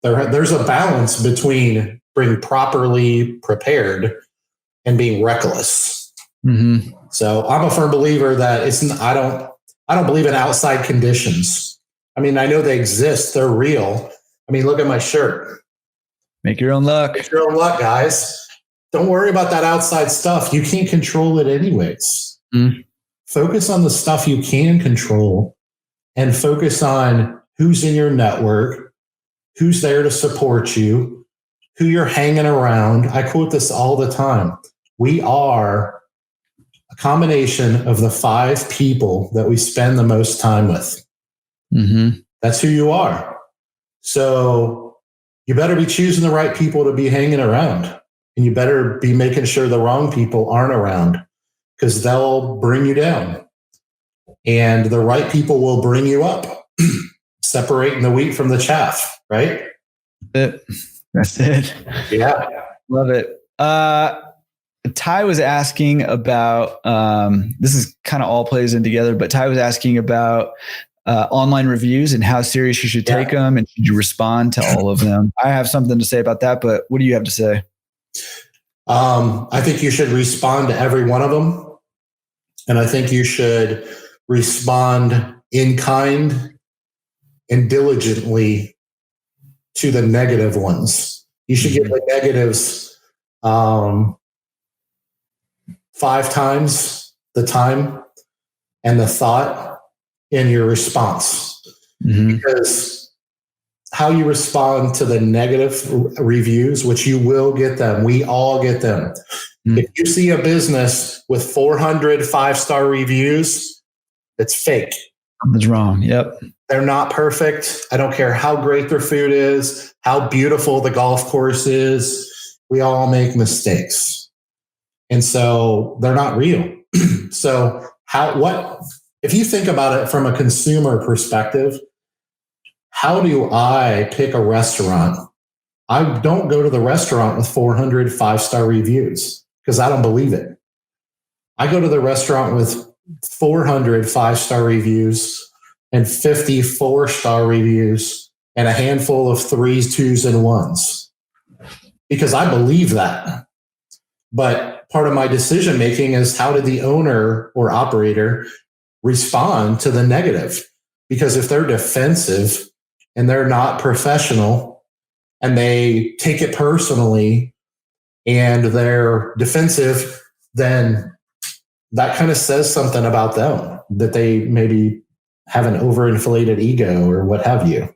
there's a balance between being properly prepared and being reckless. Mm-hmm. So I'm a firm believer that I don't believe in outside conditions. I know they exist. They're real. Look at my shirt. Make your own luck. Make your own luck, guys. Don't worry about that outside stuff. You can't control it anyways. Mm. Focus on the stuff you can control, and focus on who's in your network, who's there to support you, who you're hanging around. I quote this all the time. We are a combination of the 5 people that we spend the most time with. Mm-hmm. That's who you are. So you better be choosing the right people to be hanging around, and you better be making sure the wrong people aren't around, because they'll bring you down. And the right people will bring you up, separating the wheat from the chaff, right? That's it. Yeah. Love it. Ty was asking about, this is kind of all plays in together, but Ty was asking about online reviews and how serious you should take them, and should you respond to all of them? I have something to say about that, but what do you have to say? I think you should respond to every one of them. And I think you should respond in kind and diligently to the negative ones. You should give the negatives 5 times the time and the thought in your response. Mm-hmm. Because how you respond to the negative reviews, which you will get them. We all get them. If you see a business with 400 5-star reviews, it's fake. Something's wrong. Yep. They're not perfect. I don't care how great their food is, how beautiful the golf course is. We all make mistakes. And so they're not real. So if you think about it from a consumer perspective, how do I pick a restaurant? I don't go to the restaurant with 400 5-star reviews because I don't believe it. I go to the restaurant with 400 5-star reviews and 50 4-star reviews and a handful of 3s, 2s, and 1s because I believe that. But part of my decision making is how did the owner or operator respond to the negative? Because if they're defensive and they're not professional and they take it personally and they're defensive, then that kind of says something about them, that they maybe have an overinflated ego or what have you.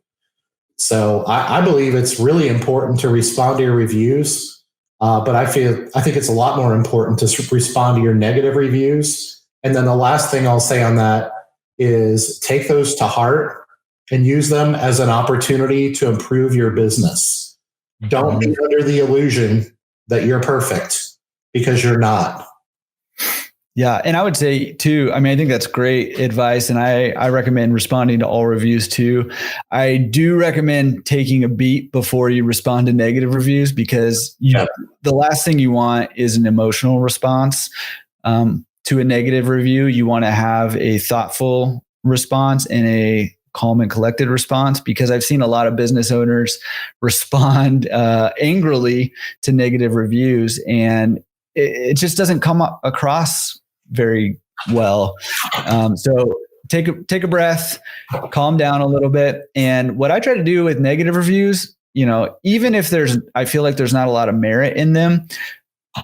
So I believe it's really important to respond to your reviews, but I think it's a lot more important to respond to your negative reviews. And then the last thing I'll say on that is take those to heart and use them as an opportunity to improve your business. Don't be under the illusion that you're perfect because you're not. Yeah. And I would say too, I mean, I think that's great advice. And I recommend responding to all reviews too. I do recommend taking a beat before you respond to negative reviews because the last thing you want is an emotional response to a negative review. You want to have a thoughtful response and a calm and collected response, because I've seen a lot of business owners respond angrily to negative reviews, and it just doesn't come across very well. So take a breath, calm down a little bit. And what I try to do with negative reviews, even if I feel like there's not a lot of merit in them,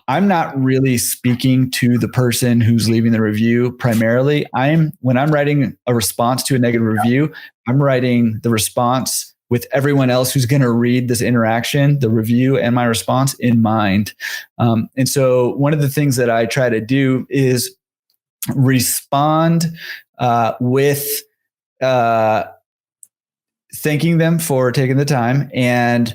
I'm not really speaking to the person who's leaving the review primarily. When I'm writing a response to a negative review, I'm writing the response with everyone else who's going to read this interaction, the review and my response in mind. And so one of the things that I try to do is respond with thanking them for taking the time and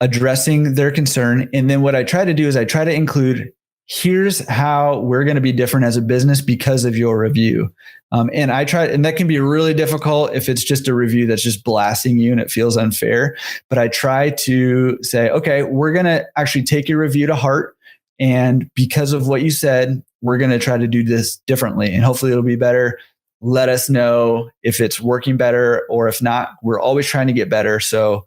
addressing their concern. And then what I try to do is I try to include, here's how we're going to be different as a business because of your review. And that can be really difficult if it's just a review that's just blasting you and it feels unfair. But I try to say, okay, we're going to actually take your review to heart. And because of what you said, we're going to try to do this differently. And hopefully it'll be better. Let us know if it's working better, or if not, we're always trying to get better. So,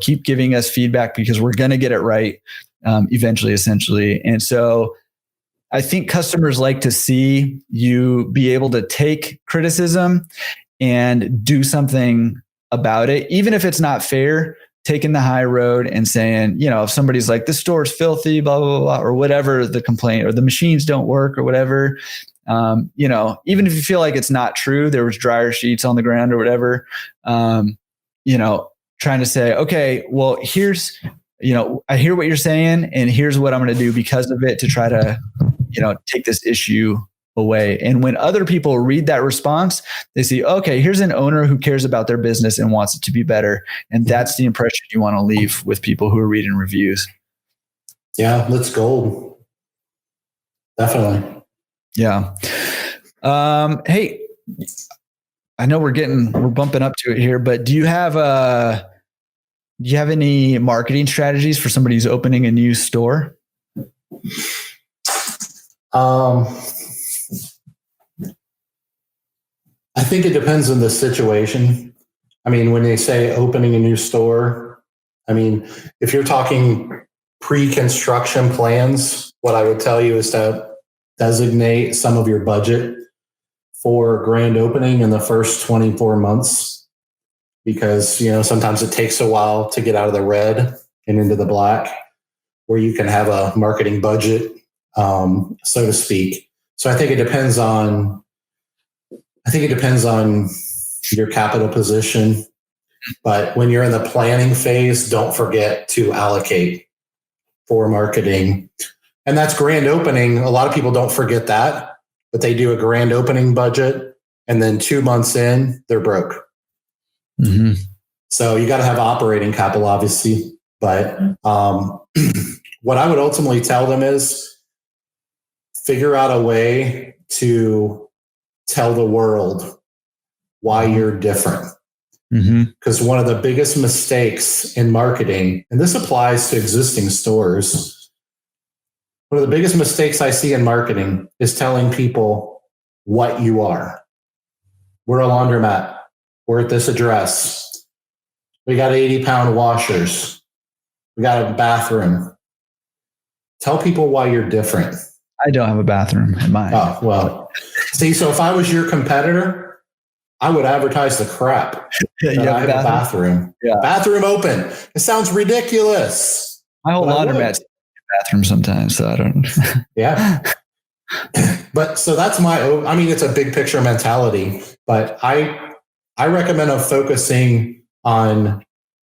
keep giving us feedback because we're going to get it right eventually, essentially. And so I think customers like to see you be able to take criticism and do something about it, even if it's not fair. Taking the high road and saying, if somebody's like, this store is filthy, blah, blah, blah, or whatever the complaint, or the machines don't work or whatever, even if you feel like it's not true, there was dryer sheets on the ground or whatever, trying to say, okay, well, here's, I hear what you're saying, and here's what I'm going to do because of it to try to, take this issue away. And when other people read that response, they see, okay, here's an owner who cares about their business and wants it to be better. And that's the impression you want to leave with people who are reading reviews. Yeah, that's gold. Definitely. Yeah. Hey, I know we're bumping up to it here, but do you have any marketing strategies for somebody who's opening a new store? I think it depends on the situation. I mean, when they say opening a new store, I mean, if you're talking pre-construction plans, what I would tell you is to designate some of your budget for grand opening in the first 24 months, because, sometimes it takes a while to get out of the red and into the black, where you can have a marketing budget, so to speak. So I think it depends on your capital position. But when you're in the planning phase, don't forget to allocate for marketing. And that's grand opening. A lot of people don't forget that, but they do a grand opening budget. And then 2 months in, they're broke. Mm-hmm. So you got to have operating capital, obviously. But what I would ultimately tell them is figure out a way to tell the world why you're different. Because one of the biggest mistakes in marketing, and this applies to existing stores, one of the biggest mistakes I see in marketing is telling people what you are. We're a laundromat. We're at this address. We got 80-pound washers. We got a bathroom. Tell people why you're different. I don't have a bathroom in mine. Oh, well. See, so if I was your competitor, I would advertise the crap. You have I have a bathroom. Yeah. Bathroom open. It sounds ridiculous. My whole laundromat's bathroom sometimes, so I don't. Yeah. But so that's it's a big picture mentality, but I recommend focusing on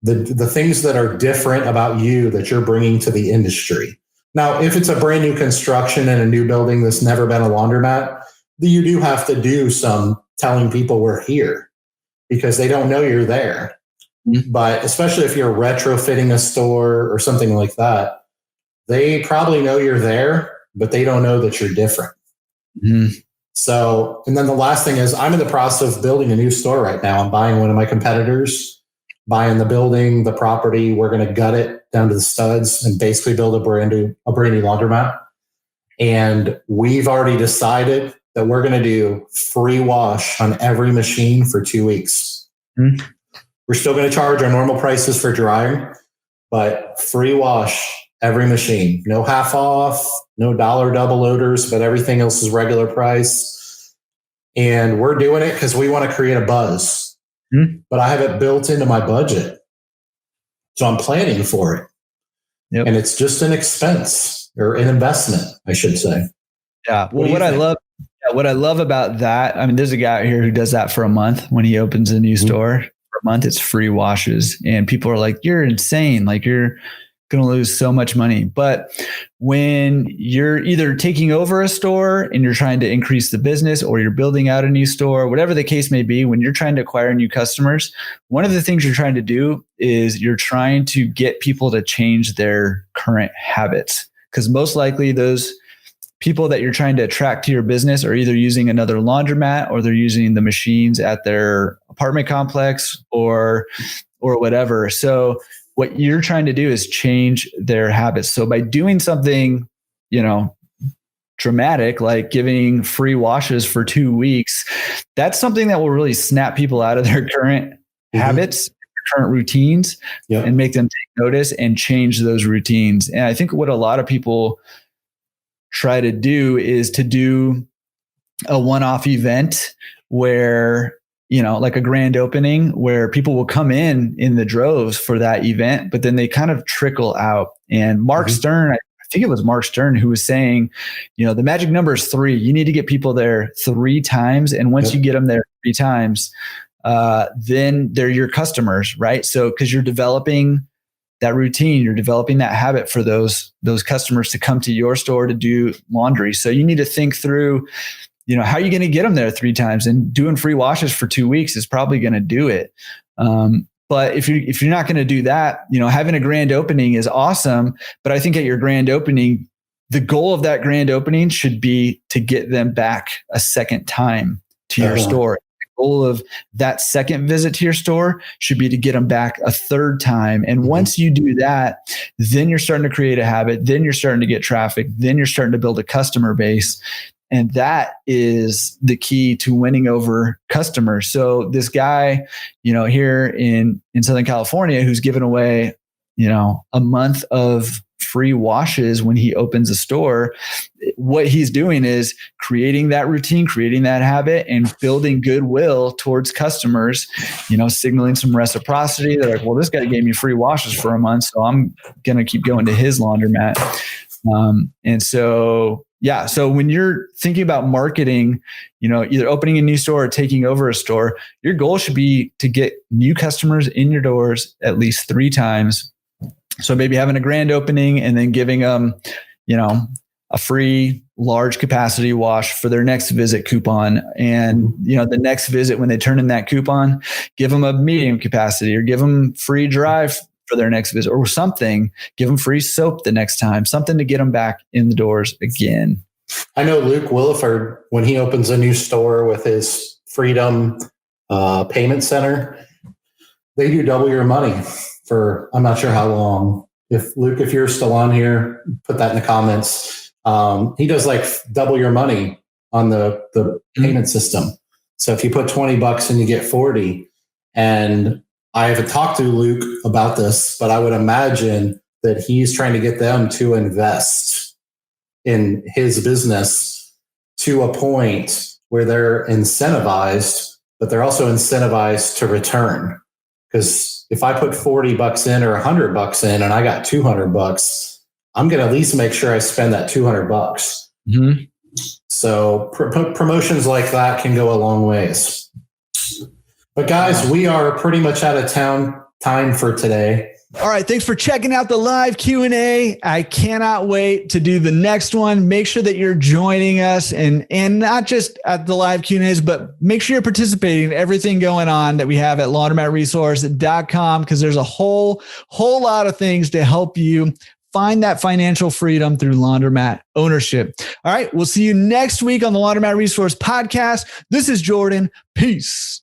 the things that are different about you that you're bringing to the industry. Now, if it's a brand new construction in a new building that's never been a laundromat, you do have to do some telling people we're here because they don't know you're there. Mm-hmm. But especially if you're retrofitting a store or something like that, they probably know you're there, but they don't know that you're different. Mm-hmm. So, and then the last thing is I'm in the process of building a new store right now. I'm buying one of my competitors, buying the building, the property. We're going to gut it down to the studs and basically build a brand new laundromat. And we've already decided that we're going to do free wash on every machine for 2 weeks. Mm-hmm. We're still going to charge our normal prices for drying, but free wash every machine. No half off, no dollar double loaders, but everything else is regular price. And we're doing it because we want to create a buzz. Mm-hmm. But I have it built into my budget. So I'm planning for it. Yep. And it's just an expense or an investment, I should say. Yeah. Well, what I love about that, I mean, there's a guy out here who does that for a month when he opens a new store. For a month, it's free washes. And people are like, you're insane. Like you're going to lose so much money. But when you're either taking over a store and you're trying to increase the business or you're building out a new store, whatever the case may be, when you're trying to acquire new customers, one of the things you're trying to do is you're trying to get people to change their current habits. Because most likely those people that you're trying to attract to your business are either using another laundromat or they're using the machines at their apartment complex or whatever. So what you're trying to do is change their habits. So by doing something, dramatic, like giving free washes for 2 weeks, that's something that will really snap people out of their current habits, current routines, and make them take notice and change those routines. And I think what a lot of people try to do is to do a one-off event where, like a grand opening where people will come in the droves for that event, but then they kind of trickle out. And Mark Stern, I think it was Mark Stern who was saying, the magic number is 3. You need to get people there 3 times. And once you get them there 3 times, then they're your customers, right? So, because you're developing that routine, you're developing that habit for those customers to come to your store to do laundry. So you need to think through, how are you going to get them there 3 times? And doing free washes for 2 weeks is probably going to do it. But if you're not going to do that, having a grand opening is awesome. But I think at your grand opening, the goal of that grand opening should be to get them back a second time to your store. The goal of that second visit to your store should be to get them back a 3rd time. And once you do that, then you're starting to create a habit. Then you're starting to get traffic. Then you're starting to build a customer base. And that is the key to winning over customers. So this guy, here in Southern California, who's given away, a month of free washes when he opens a store, what he's doing is creating that routine, creating that habit, and building goodwill towards customers, signaling some reciprocity. They're like, well, this guy gave me free washes for a month, so I'm going to keep going to his laundromat. And so, Yeah. So when you're thinking about marketing, either opening a new store or taking over a store, your goal should be to get new customers in your doors at least 3 times. So maybe having a grand opening and then giving them, a free large capacity wash for their next visit coupon. And, the next visit, when they turn in that coupon, give them a medium capacity or give them free drive for their next visit or something. Give them free soap the next time, something to get them back in the doors again. I know Luke Williford, when he opens a new store with his Freedom Payment Center, they do double your money for, I'm not sure how long. If Luke, if you're still on here, put that in the comments. He does like double your money on the payment system. So if you put $20 and you get 40, and I haven't talked to Luke about this, but I would imagine that he's trying to get them to invest in his business to a point where they're incentivized, but they're also incentivized to return. Because if I put $40 in or $100 in and I got $200, I'm going to at least make sure I spend that $200. Mm-hmm. So promotions like that can go a long ways. But guys, we are pretty much out of time for today. All right. Thanks for checking out the live Q&A. I cannot wait to do the next one. Make sure that you're joining us and not just at the live Q&As, but make sure you're participating in everything going on that we have at laundromatresource.com, because there's a whole lot of things to help you find that financial freedom through laundromat ownership. All right. We'll see you next week on the Laundromat Resource podcast. This is Jordan. Peace.